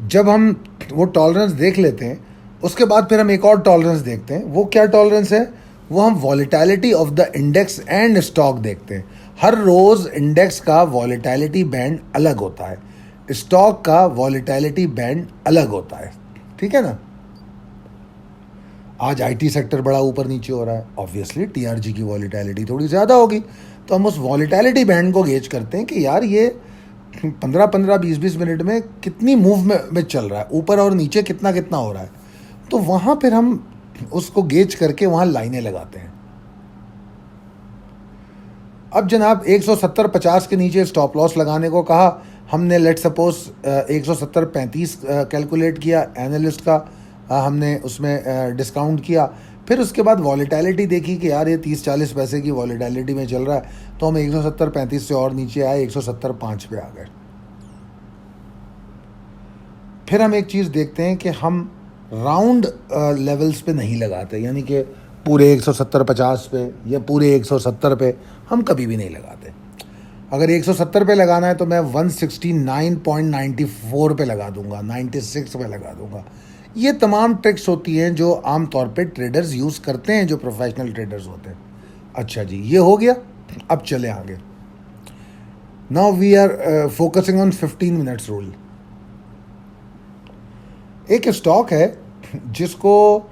जब हम वो टॉलरेंस देख लेते हैं, उसके बाद फिर हम एक और टॉलरेंस देखते हैं। वो क्या टॉलरेंस है, वो हम volatility of the index and stock देखते हैं। हर रोज़ इंडेक्स का वॉलेटिलिटी बैंड अलग होता है, स्टॉक का वॉलेटिलिटी बैंड अलग होता है, ठीक है ना। आज IT सेक्टर बड़ा ऊपर नीचे हो रहा है, ऑब्वियसली TRG की वॉलेटिलिटी थोड़ी ज़्यादा होगी, तो हम उस वॉलेटिलिटी बैंड को गेज करते हैं कि यार ये 15-15, 20-20 मिनट में कितनी मूव में चल रहा है, ऊपर और नीचे कितना कितना हो रहा है। तो वहाँ फिर हम उसको गेज करके वहाँ लाइनें लगाते हैं। अब जनाब 170.50 के नीचे स्टॉप लॉस लगाने को कहा हमने, लेट सपोज 170.35 कैलकुलेट किया एनालिस्ट का, हमने उसमें डिस्काउंट किया। फिर उसके बाद वॉलेटिलिटी देखी कि यार ये 30-40 पैसे की वॉलेटिलिटी में चल रहा है, तो हम 170.35 से और नीचे आए, 170.5 पे आ गए। फिर हम एक चीज़ देखते हैं कि हम राउंड लेवल्स पे नहीं लगाते, यानी कि पूरे 170.50 पे या पूरे 170 पे हम कभी भी नहीं लगाते। अगर 170 पे लगाना है तो मैं 169.94 पे लगा दूंगा, 96 पे लगा दूंगा। ये तमाम ट्रिक्स होती हैं जो आम तौर पे ट्रेडर्स यूज़ करते हैं, जो प्रोफेशनल ट्रेडर्स होते हैं। अच्छा जी, ये हो गया। अब चले आगे। Now we are focusing on 15 minutes rule. एक स्टॉक है जिसको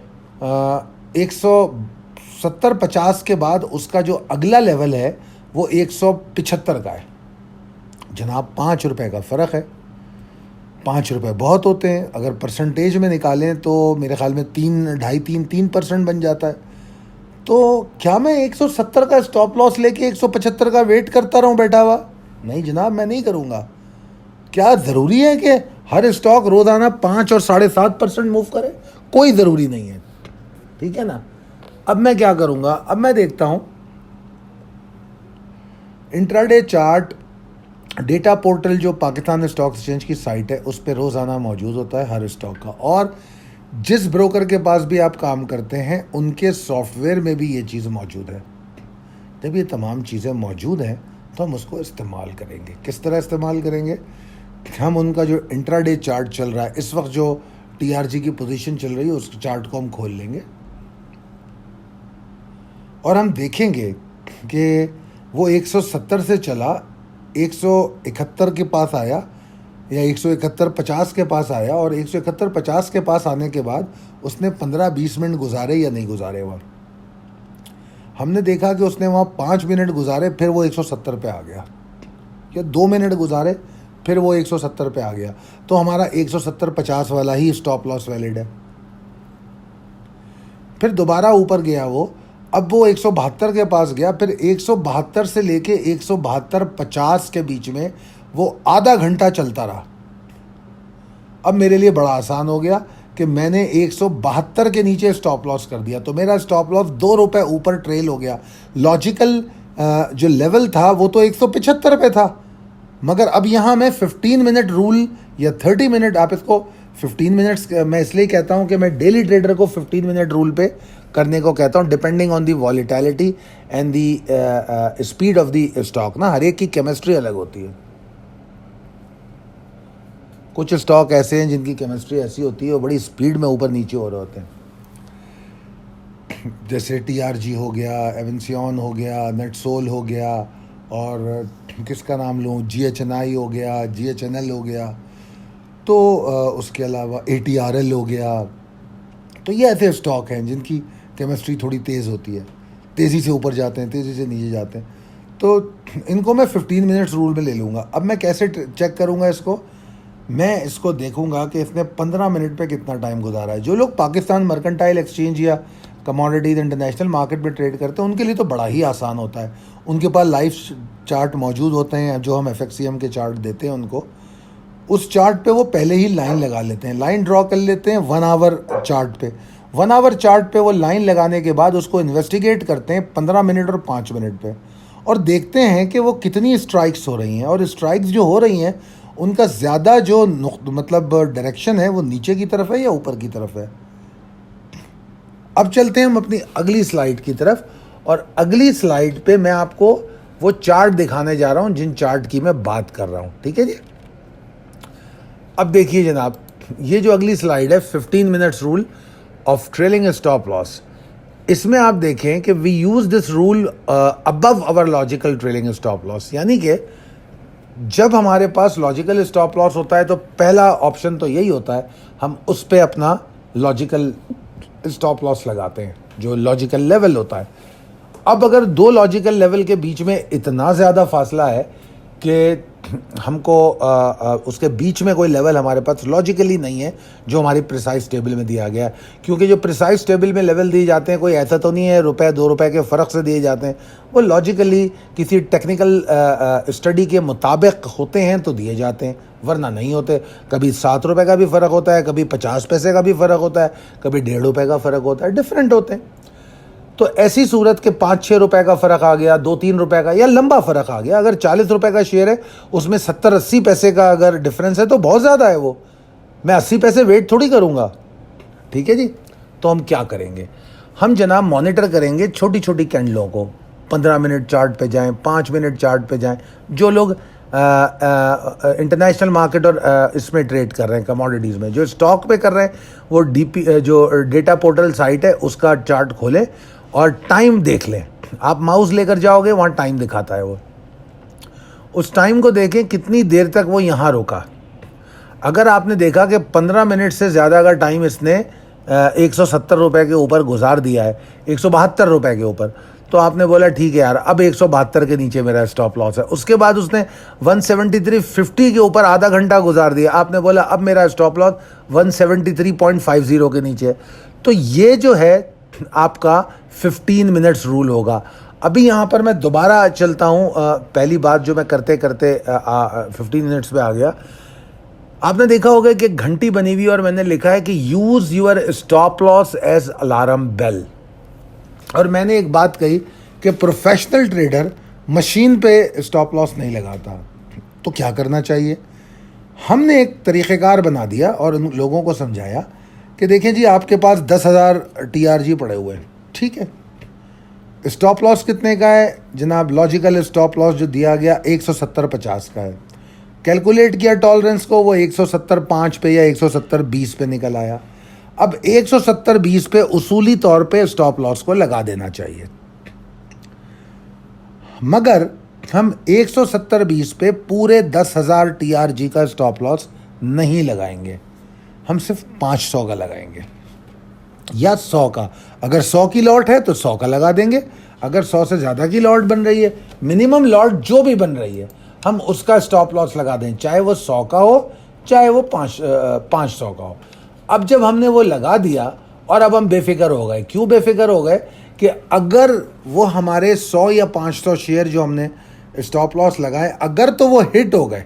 170.50 के बाद उसका जो अगला लेवल है वो 175 का है। जनाब 5 रुपए का फ़र्क है। 5 रुपए बहुत होते हैं, अगर परसेंटेज में निकालें तो मेरे ख्याल में 3.5-3% बन जाता है। तो क्या मैं 170 का स्टॉप लॉस लेके 175 का वेट करता रहूं बैठा हुआ? नहीं जनाब, मैं नहीं करूंगा। क्या ज़रूरी है कि हर स्टॉक रोज़ाना 5 और 7.5% मूव करे? कोई ज़रूरी नहीं है, ठीक है ना। अब मैं क्या करूंगा, अब मैं देखता हूं इंट्राडे चार्ट डेटा पोर्टल जो पाकिस्तान स्टॉक एक्सचेंज की साइट है उस पर रोज़ाना मौजूद होता है हर स्टॉक का, और जिस ब्रोकर के पास भी आप काम करते हैं उनके सॉफ्टवेयर में भी ये चीज़ मौजूद है। जब ये तमाम चीज़ें मौजूद हैं तो हम उसको इस्तेमाल करेंगे। किस तरह इस्तेमाल करेंगे? हम उनका जो इंट्राडे चार्ट चल रहा है, इस वक्त जो टीआरजी की पोजीशन चल रही है, उस चार्ट को हम खोल लेंगे और हम देखेंगे कि वो 170 से चला 171 के पास आया या 171.50 के पास आया, और 171.50 के पास आने के बाद उसने 15-20 मिनट गुजारे या नहीं गुजारे। वहाँ हमने देखा कि उसने वहाँ 5 मिनट गुजारे, फिर वो 170 पे आ गया, या 2 मिनट गुजारे फिर वो 170 पे आ गया, तो हमारा 170.50 वाला ही स्टॉप लॉस वैलिड है। फिर दोबारा ऊपर गया वो, अब वो 172 के पास गया, फिर 172 से लेके 172.50 के बीच में वो आधा घंटा चलता रहा। अब मेरे लिए बड़ा आसान हो गया कि मैंने 172 के नीचे स्टॉप लॉस कर दिया, तो मेरा स्टॉप लॉस 2 रुपये ऊपर ट्रेल हो गया। लॉजिकल जो लेवल था वो तो 175 पे था, मगर अब यहाँ मैं 15 मिनट रूल या 30 मिनट, आप इसको 15 मिनट्स, मैं इसलिए कहता हूँ कि मैं डेली ट्रेडर को 15 मिनट रूल पे करने को कहता हूँ, depending on the volatility and the speed of the stock. ना हर एक की केमिस्ट्री अलग होती है। कुछ स्टॉक ऐसे हैं जिनकी केमिस्ट्री ऐसी होती है, वो बड़ी स्पीड में ऊपर नीचे हो रहे होते हैं, जैसे टीआरजी हो गया, एवेंसियन हो गया, नेटसोल हो गया, और किसका नाम लूँ, जीएचएनआई हो गया, जीएचएनएल हो गया, तो उसके अलावा एटीआरएल हो गया। तो ये ऐसे स्टॉक हैं जिनकी केमिस्ट्री थोड़ी तेज़ होती है, तेज़ी से ऊपर जाते हैं, तेज़ी से नीचे जाते हैं। तो इनको मैं 15 मिनट्स रूल में ले लूँगा। अब मैं कैसे चेक करूँगा इसको? मैं इसको देखूंगा कि इसने 15 मिनट पे कितना टाइम गुजारा है। जो लोग पाकिस्तान मर्केंटाइल एक्सचेंज या कमोडिटीज इंटरनेशनल मार्केट में ट्रेड करते हैं, उनके लिए तो बड़ा ही आसान होता है। उनके पास लाइव चार्ट मौजूद होते हैं, जो हम एफएक्सीएम के चार्ट देते हैं उनको, उस चार्ट पे वो पहले ही लाइन लगा लेते हैं, लाइन ड्रॉ कर लेते हैं 1 आवर चार्ट पे। 1 आवर चार्ट पे वो लाइन लगाने के बाद उसको इन्वेस्टिगेट करते हैं 15 मिनट और 5 मिनट पे, और देखते हैं कि वो कितनी स्ट्राइक्स हो रही हैं, और स्ट्राइक्स जो हो रही हैं उनका ज़्यादा जो मतलब डायरेक्शन है वो नीचे की तरफ है या ऊपर की तरफ है। अब चलते हैं हम अपनी अगली स्लाइड की तरफ, और अगली स्लाइड पे मैं आपको वो चार्ट दिखाने जा रहा हूं जिन चार्ट की मैं बात कर रहा हूं। ठीक है जी। अब देखिए जनाब, ये जो अगली स्लाइड है 15 minutes rule of trailing stop loss, इसमें आप देखें कि we use this rule above our logical trailing stop loss. यानी कि जब हमारे पास लॉजिकल स्टॉप लॉस होता है तो पहला ऑप्शन तो यही होता है, हम उस पर अपना लॉजिकल स्टॉप लॉस लगाते हैं, जो लॉजिकल लेवल होता है। अब अगर दो लॉजिकल लेवल के बीच में इतना ज़्यादा फासला है कि हमको उसके बीच में कोई लेवल हमारे पास लॉजिकली नहीं है जो हमारी प्रिसाइज टेबल में दिया गया है, क्योंकि जो प्रिसाइज टेबल में लेवल दिए जाते हैं कोई ऐसा तो नहीं है रुपए 2 रुपए के फ़र्क से दिए जाते हैं, वो लॉजिकली किसी टेक्निकल स्टडी के मुताबिक होते हैं तो दिए जाते हैं, वरना नहीं होते। कभी 7 रुपये का भी फ़र्क होता है, कभी 50 पैसे का भी फ़र्क होता है, कभी 1.5 रुपये का फ़र्क होता है, डिफरेंट होते हैं। तो ऐसी सूरत के 5-6 रुपए का फ़र्क आ गया, 2-3 रुपए का, या लंबा फ़र्क आ गया, अगर 40 रुपए का शेयर है उसमें 70-80 पैसे का अगर डिफरेंस है तो बहुत ज़्यादा है, वो मैं 80 पैसे वेट थोड़ी करूँगा। ठीक है जी। तो हम क्या करेंगे, हम जनाब मॉनिटर करेंगे छोटी छोटी कैंडलों को, 15 मिनट चार्ट पे जाएं, 5 मिनट चार्ट पे जाएं। जो लोग इंटरनेशनल मार्केट और इसमें ट्रेड कर रहे हैं, कमोडिटीज़ में, जो स्टॉक पे कर रहे हैं, वो जो डेटा पोर्टल साइट है उसका चार्ट खोलें और टाइम देख लें। आप माउस लेकर जाओगे, वहाँ टाइम दिखाता है, वो उस टाइम को देखें कितनी देर तक वो यहाँ रुका। अगर आपने देखा कि 15 मिनट से ज़्यादा अगर टाइम इसने 170 रुपये के ऊपर गुजार दिया है, 172 रुपये के ऊपर, तो आपने बोला ठीक है यार, अब 172 के नीचे मेरा स्टॉप लॉस है। उसके बाद उसने 173.50 के ऊपर आधा घंटा गुजार दिया, आपने बोला अब मेरा स्टॉप लॉस 173.50 के नीचे है। तो ये जो है आपका 15 मिनट्स रूल होगा। अभी यहाँ पर मैं दोबारा चलता हूँ, पहली बात जो मैं करते करते 15 मिनट्स पे आ गया। आपने देखा होगा कि घंटी बनी हुई और मैंने लिखा है कि use your stop loss as alarm bell. और मैंने एक बात कही कि प्रोफेशनल ट्रेडर मशीन पे स्टॉप लॉस नहीं लगाता। तो क्या करना चाहिए? हमने एक तरीक़ेकार बना दिया और उन लोगों को समझाया कि देखें जी आपके पास 10,000 TRG पड़े हुए हैं, ठीक है, स्टॉप लॉस कितने का है जनाब? लॉजिकल स्टॉप लॉस जो दिया गया 170.50 का है। कैलकुलेट किया टॉलरेंस को, वो 170.5 पे या 170.20 पे निकल आया। अब 170.20 पे उसूली तौर पे स्टॉप लॉस को लगा देना चाहिए, मगर हम 170.20 पे पूरे 10,000 TRG का स्टॉप लॉस नहीं लगाएंगे, हम सिर्फ 500 का लगाएंगे या 100 का। अगर 100 की लॉट है तो 100 का लगा देंगे, अगर 100 से ज़्यादा की लॉट बन रही है, मिनिमम लॉट जो भी बन रही है, हम उसका स्टॉप लॉस लगा दें, चाहे वो 100 का हो चाहे वो 500 का हो। अब जब हमने वो लगा दिया और अब हम बेफिक्र हो गए। क्यों बेफिक्र हो गए? कि अगर वो हमारे 100 या 500 शेयर जो हमने स्टॉप लॉस लगाए, अगर तो वो हिट हो गए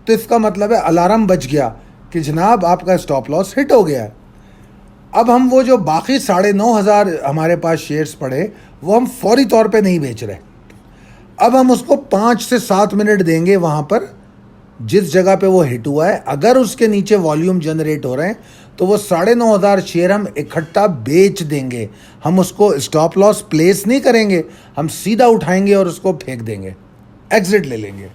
तो इसका मतलब है अलार्म बज गया कि जनाब आपका स्टॉप लॉस हिट हो गया है। अब हम वो जो बाकी 9,500 हमारे पास शेयर्स पड़े, वो हम फौरी तौर पे नहीं बेच रहे। अब हम उसको 5 से 7 मिनट देंगे वहाँ पर जिस जगह पे वो हिट हुआ है। अगर उसके नीचे वॉल्यूम जनरेट हो रहे हैं तो वो 9,500 शेयर हम इकट्ठा बेच देंगे। हम उसको स्टॉप लॉस प्लेस नहीं करेंगे, हम सीधा उठाएंगे और उसको फेंक देंगे, एग्जिट ले लेंगे।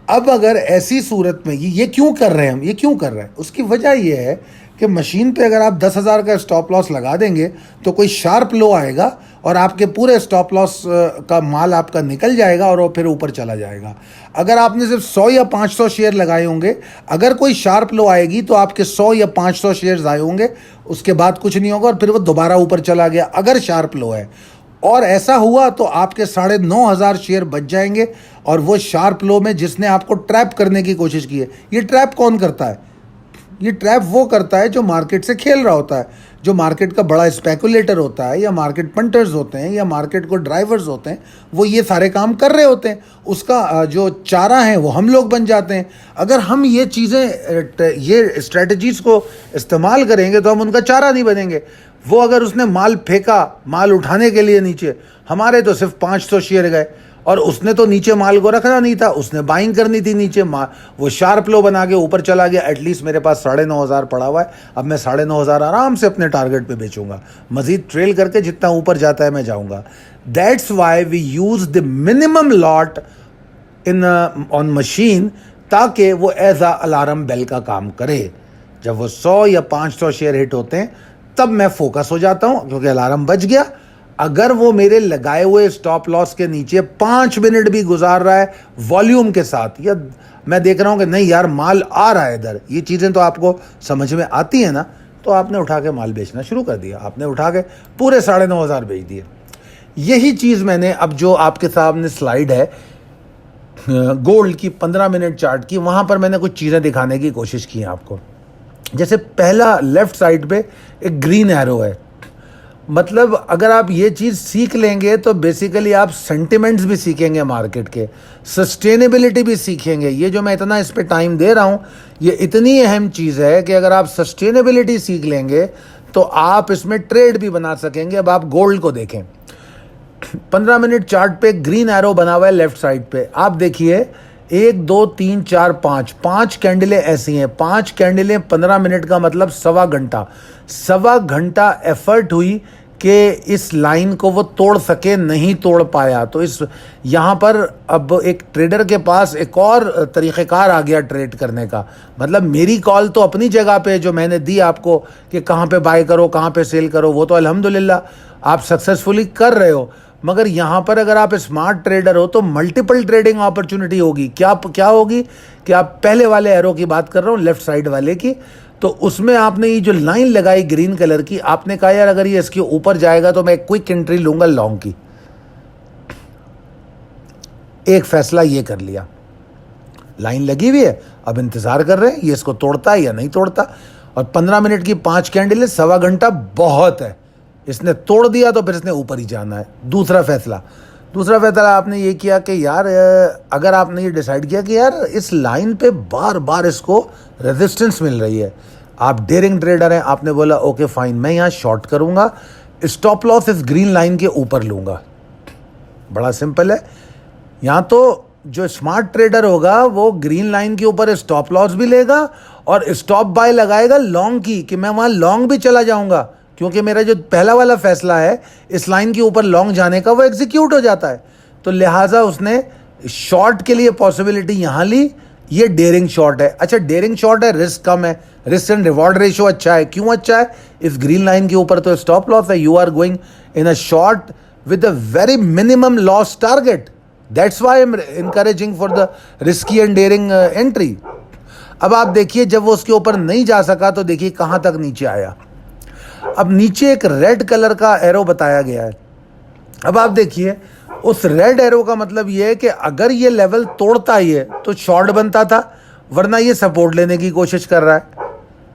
अब अगर ऐसी सूरत में ये क्यों कर रहे हैं हम, ये क्यों कर रहे हैं? उसकी वजह ये है कि मशीन पे अगर आप 10,000 का स्टॉप लॉस लगा देंगे तो कोई शार्प लो आएगा और आपके पूरे स्टॉप लॉस का माल आपका निकल जाएगा और वो फिर ऊपर चला जाएगा। अगर आपने सिर्फ 100 या 500 शेयर लगाए होंगे, अगर कोई शार्प लो आएगी तो आपके 100 या 500 शेयर आए होंगे, उसके बाद कुछ नहीं होगा और फिर वो दोबारा ऊपर चला गया अगर शार्प लो है। और ऐसा हुआ तो आपके 9,500 शेयर बच जाएंगे और वो शार्प लो में जिसने आपको ट्रैप करने की कोशिश की है। ये ट्रैप कौन करता है? ये ट्रैप वो करता है जो मार्केट से खेल रहा होता है, जो मार्केट का बड़ा स्पेकुलेटर होता है या मार्केट पंटर्स होते हैं या मार्केट को ड्राइवर्स होते हैं, वो ये सारे काम कर रहे होते हैं। उसका जो चारा है वो हम लोग बन जाते हैं। अगर हम ये चीज़ें, ये स्ट्रेटजीज़ को इस्तेमाल करेंगे तो हम उनका चारा नहीं बनेंगे। वो अगर उसने माल फेंका माल उठाने के लिए नीचे, हमारे तो सिर्फ 500 शेयर गए और उसने तो नीचे माल को रखना नहीं था, उसने बाइंग करनी थी नीचे, वो शार्प लो बना के ऊपर चला गया। एटलीस्ट मेरे पास 9,500 पड़ा हुआ है, अब मैं 9,500 आराम से अपने टारगेट पे बेचूंगा, मजीद ट्रेल करके जितना ऊपर जाता है मैं जाऊंगा। That's why we use the minimum lot in on machine, ताकि वो एज अ अलार्म बेल का काम करे। जब वो 100 या 500 शेयर हिट होते हैं तब मैं फोकस हो जाता हूं, क्योंकि अलार्म बज गया। अगर वो मेरे लगाए हुए स्टॉप लॉस के नीचे 5 मिनट भी गुजार रहा है वॉल्यूम के साथ, या मैं देख रहा हूं कि नहीं यार माल आ रहा है इधर, ये चीज़ें तो आपको समझ में आती है ना, तो आपने उठा के माल बेचना शुरू कर दिया, आपने उठा के पूरे 9,500 बेच दिए। यही चीज़ मैंने अब जो आपके सामने स्लाइड है गोल्ड की 15 मिनट चार्ट की, वहाँ पर मैंने कुछ चीज़ें दिखाने की कोशिश की है आपको। जैसे पहला लेफ्ट साइड पे एक ग्रीन एरो है, मतलब अगर आप ये चीज़ सीख लेंगे तो बेसिकली आप सेंटिमेंट्स भी सीखेंगे मार्केट के, सस्टेनेबिलिटी भी सीखेंगे। ये जो मैं इतना इस पे टाइम दे रहा हूँ, ये इतनी अहम चीज़ है कि अगर आप सस्टेनेबिलिटी सीख लेंगे तो आप इसमें ट्रेड भी बना सकेंगे। अब आप गोल्ड को देखें, 15 मिनट चार्ट पे ग्रीन एरो बना हुआ है लेफ्ट साइड पे, आप देखिए 1 2 3 4 5 कैंडलें ऐसी हैं, 5 कैंडलें 15 मिनट का मतलब सवा घंटा एफर्ट हुई कि इस लाइन को वो तोड़ सके, नहीं तोड़ पाया। तो इस यहाँ पर अब एक ट्रेडर के पास एक और तरीक़ेकार आ गया ट्रेड करने का। मतलब मेरी कॉल तो अपनी जगह पे जो मैंने दी आपको कि कहाँ पे बाय करो कहाँ पे सेल करो, वो तो अल्हम्दुलिल्लाह आप सक्सेसफुली कर रहे हो, मगर यहाँ पर अगर आप स्मार्ट ट्रेडर हो तो मल्टीपल ट्रेडिंग अपॉर्चुनिटी होगी। क्या होगी कि आप पहले वाले एरो की बात कर रहा हूँ, लेफ्ट साइड वाले की, तो उसमें आपने ये जो लाइन लगाई ग्रीन कलर की, आपने कहा यार अगर ये इसके ऊपर जाएगा तो मैं क्विक एंट्री लूंगा लॉन्ग की। एक फैसला ये कर लिया, लाइन लगी हुई है, अब इंतजार कर रहे हैं ये इसको तोड़ता है या नहीं तोड़ता। और 15 मिनट की 5 कैंडल है, सवा घंटा बहुत है, इसने तोड़ दिया तो फिर इसने ऊपर ही जाना है। दूसरा फैसला आपने ये किया कि यार अगर आपने ये डिसाइड किया कि यार इस लाइन पे बार बार इसको रेजिस्टेंस मिल रही है, आप डेयरिंग ट्रेडर हैं, आपने बोला ओके फाइन मैं यहाँ शॉर्ट करूँगा, स्टॉप लॉस इस ग्रीन लाइन के ऊपर लूँगा। बड़ा सिंपल है, यहाँ तो जो स्मार्ट ट्रेडर होगा वो ग्रीन लाइन के ऊपर स्टॉप लॉस भी लेगा और स्टॉप बाय लगाएगा लॉन्ग की, कि मैं वहाँ लॉन्ग भी चला जाऊँगा, क्योंकि मेरा जो पहला वाला फैसला है इस लाइन के ऊपर लॉन्ग जाने का वो एग्जीक्यूट हो जाता है। तो लिहाजा उसने शॉर्ट के लिए पॉसिबिलिटी यहाँ ली। ये डेयरिंग शॉर्ट है। अच्छा, डेयरिंग शॉर्ट है, रिस्क कम है, रिस्क एंड रिवॉर्ड रेशियो अच्छा है। क्यों अच्छा है? इस ग्रीन लाइन के ऊपर तो स्टॉप लॉस है। You are going in a short with a very minimum loss target. That's why I am encouraging for the risky and daring entry. अब आप देखिए, जब वो उसके ऊपर नहीं जा सका तो देखिए कहाँ तक नीचे आया। अब नीचे एक रेड कलर का एरो बताया गया है। अब आप देखिए, उस रेड एरो का मतलब ये है कि अगर ये लेवल तोड़ता ही है तो शॉर्ट बनता था, वरना ये सपोर्ट लेने की कोशिश कर रहा है।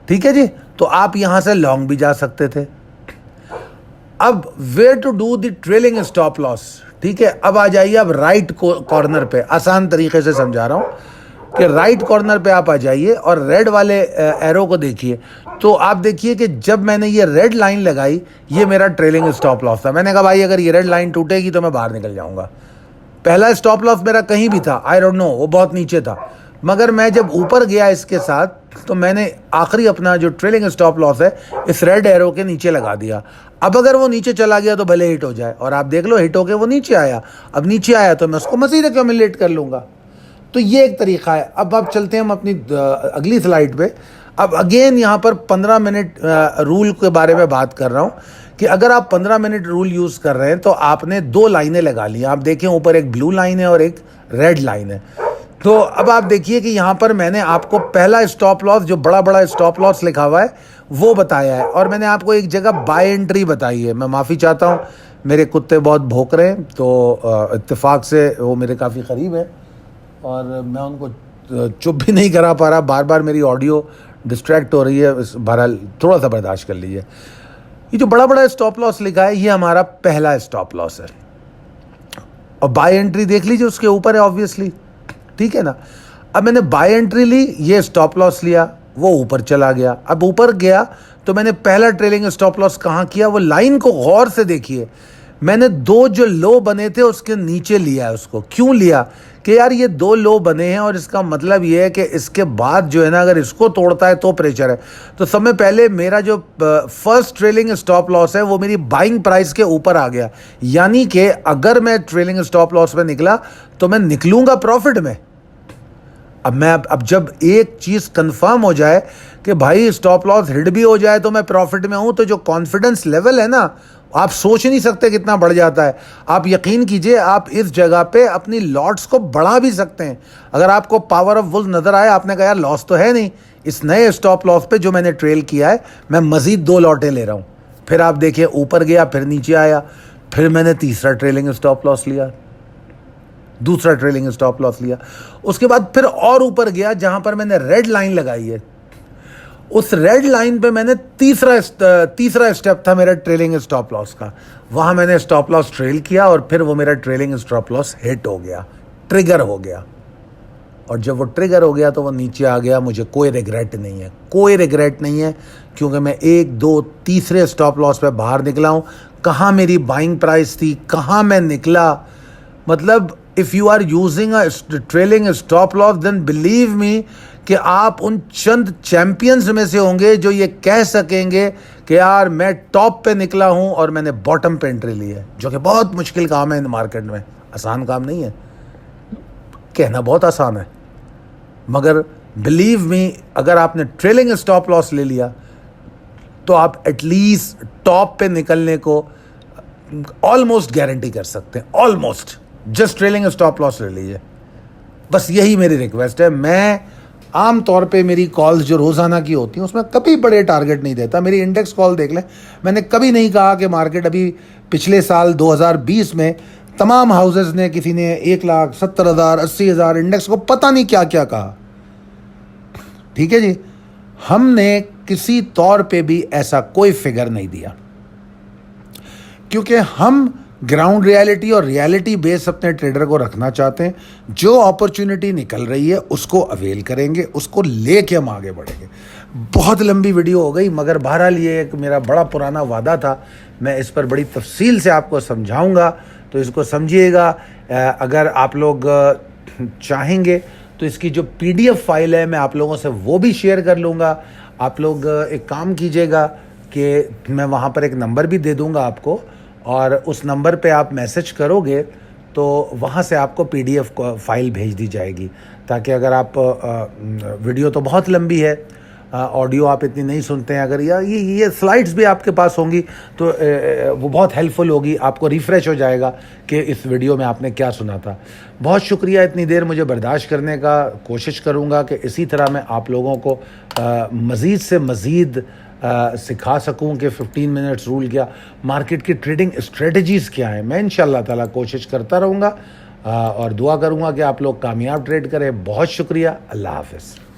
ठीक है जी, तो आप यहां से लॉन्ग भी जा सकते थे। अब where to do the trailing stop loss. ठीक है, अब आ जाइए अब राइट कॉर्नर पे। आसान तरीके से समझा रहा हूं कि राइट कॉर्नर पे आप आ जाइए और रेड वाले एरो को देखिए। तो आप देखिए कि जब मैंने ये रेड लाइन लगाई, ये मेरा ट्रेलिंग स्टॉप लॉस था। मैंने कहा भाई अगर ये रेड लाइन टूटेगी तो मैं बाहर निकल जाऊंगा। पहला स्टॉप लॉस मेरा कहीं भी था, आई डोंट नो, वो बहुत नीचे था। मगर मैं जब ऊपर गया इसके साथ तो मैंने आखिरी अपना जो ट्रेलिंग स्टॉप लॉस है इस रेड एरो के नीचे लगा दिया। अब अगर वो नीचे चला गया तो भले हिट हो जाए, और आप देख लो हिट होके वो नीचे आया। अब नीचे आया तो मैं उसको मज़ीद एक्यूमुलेट कर लूँगा। तो ये एक तरीका है। अब आप चलते हैं हम अपनी अगली स्लाइड पे। अब अगेन यहाँ पर 15 मिनट रूल के बारे में बात कर रहा हूँ कि अगर आप 15 मिनट रूल यूज़ कर रहे हैं तो आपने 2 लाइनें लगा ली। आप देखें ऊपर एक ब्लू लाइन है और एक रेड लाइन है। तो अब आप देखिए कि यहाँ पर मैंने आपको पहला स्टॉप लॉस, जो बड़ा बड़ा स्टॉप लॉस लिखा हुआ है, वो बताया है। और मैंने आपको एक जगह बाय एंट्री बताई है। मैं माफ़ी चाहता हूँ, मेरे कुत्ते बहुत भौंक रहे हैं, तो इत्तेफाक से वो मेरे काफ़ी करीब है और मैं उनको चुप भी नहीं करा पा रहा। बार बार मेरी ऑडियो डिस्ट्रैक्ट हो रही है। बहरहाल थोड़ा सा बर्दाश्त कर लीजिए। ये जो बड़ा बड़ा स्टॉप लॉस लिखा है, ये हमारा पहला स्टॉप लॉस है। और बाय एंट्री देख लीजिए, उसके ऊपर है ऑब्वियसली। ठीक है ना। अब मैंने बाय एंट्री ली, ये स्टॉप लॉस लिया, वो ऊपर चला गया। अब ऊपर गया तो मैंने पहला ट्रेलिंग स्टॉप लॉस कहाँ किया? वो लाइन को गौर से देखिए। मैंने 2 जो लो बने थे उसके नीचे लिया है उसको। क्यों लिया? कि यार ये 2 लो बने हैं और इसका मतलब ये है कि इसके बाद जो है ना, अगर इसको तोड़ता है तो प्रेशर है। तो समय पहले मेरा जो फर्स्ट ट्रेलिंग स्टॉप लॉस है वो मेरी बाइंग प्राइस के ऊपर आ गया। यानी कि अगर मैं ट्रेलिंग स्टॉप लॉस में निकला तो मैं निकलूंगा प्रॉफिट में। अब जब एक चीज़ कंफर्म हो जाए कि भाई स्टॉप लॉस हिट भी हो जाए तो मैं प्रॉफिट में हूं, तो जो कॉन्फिडेंस लेवल है ना, आप सोच नहीं सकते कितना बढ़ जाता है। आप यकीन कीजिए, आप इस जगह पे अपनी लॉट्स को बढ़ा भी सकते हैं। अगर आपको पावर ऑफ वुल्फ नज़र आए, आपने कहा यार लॉस तो है नहीं, इस नए स्टॉप लॉस पे जो मैंने ट्रेल किया है मैं मज़ीद 2 लॉटें ले रहा हूँ। फिर आप देखिए ऊपर गया, फिर नीचे आया, फिर मैंने तीसरा ट्रेलिंग स्टॉप लॉस लिया, दूसरा ट्रेलिंग स्टॉप लॉस लिया। उसके बाद फिर और ऊपर गया, जहां पर मैंने रेड लाइन लगाई है, उस रेड लाइन पे मैंने तीसरा स्टेप था मेरा ट्रेलिंग स्टॉप लॉस का। वहां मैंने स्टॉप लॉस ट्रेल किया और फिर वो मेरा ट्रेलिंग स्टॉप लॉस हिट हो गया, ट्रिगर हो गया। और जब वो ट्रिगर हो गया तो वो नीचे आ गया। मुझे कोई रिग्रेट नहीं है, कोई रिग्रेट नहीं है, क्योंकि मैं 1, 2, तीसरे स्टॉप लॉस पे बाहर निकला हूं। कहाँ मेरी बाइंग प्राइस थी, कहाँ मैं निकला। मतलब if you are using a trailing stop loss, then believe me कि आप उन चंद चैंपियंस में से होंगे जो ये कह सकेंगे कि यार मैं टॉप पे निकला हूं और मैंने बॉटम पे एंट्री ली है, जो कि बहुत मुश्किल काम है इन मार्केट में। आसान काम नहीं है, कहना बहुत आसान है, मगर बिलीव मी, अगर आपने ट्रेलिंग स्टॉप लॉस ले लिया तो आप एटलीस्ट टॉप पे निकलने को ऑलमोस्ट गारंटी कर सकते हैं। Almost, just trailing stop loss ले लीजिए। बस यही मेरी रिक्वेस्ट है। मैं आम तौर पे मेरी कॉल्स जो रोज़ाना की होती हैं उसमें कभी बड़े टारगेट नहीं देता। मेरी इंडेक्स कॉल देख लें, मैंने कभी नहीं कहा कि मार्केट अभी पिछले साल 2020 में तमाम हाउसेस ने, किसी ने 1,70,000, 80,000 इंडेक्स को पता नहीं क्या क्या कहा। ठीक है जी, हमने किसी तौर पे भी ऐसा कोई फिगर नहीं दिया, क्योंकि हम ग्राउंड रियलिटी और रियलिटी बेस अपने ट्रेडर को रखना चाहते हैं। जो अपॉर्चुनिटी निकल रही है उसको अवेल करेंगे, उसको लेके हम आगे बढ़ेंगे। बहुत लंबी वीडियो हो गई, मगर बहरहाल ये एक मेरा बड़ा पुराना वादा था। मैं इस पर बड़ी तफसील से आपको समझाऊंगा, तो इसको समझिएगा। अगर आप लोग चाहेंगे तो इसकी जो PDF फाइल है मैं आप लोगों से वो भी शेयर कर लूँगा। आप लोग एक काम कीजिएगा कि मैं वहाँ पर एक नंबर भी दे दूँगा आपको, और उस नंबर पे आप मैसेज करोगे तो वहाँ से आपको PDF फाइल भेज दी जाएगी, ताकि अगर आप वीडियो तो बहुत लंबी है, ऑडियो आप इतनी नहीं सुनते हैं, अगर ये स्लाइड्स भी आपके पास होंगी तो वो बहुत हेल्पफुल होगी, आपको रिफ़्रेश हो जाएगा कि इस वीडियो में आपने क्या सुना था। बहुत शुक्रिया इतनी देर मुझे बर्दाश्त करने का। कोशिश करूँगा कि इसी तरह मैं आप लोगों को मज़ीद से मज़ीद सिखा सकूं कि 15 मिनट्स रूल क्या, मार्केट की ट्रेडिंग स्ट्रेटजीज़ क्या हैं। मैं इंशाल्लाह ताला कोशिश करता रहूँगा और दुआ करूँगा कि आप लोग कामयाब ट्रेड करें। बहुत शुक्रिया। अल्लाह हाफ़िज़।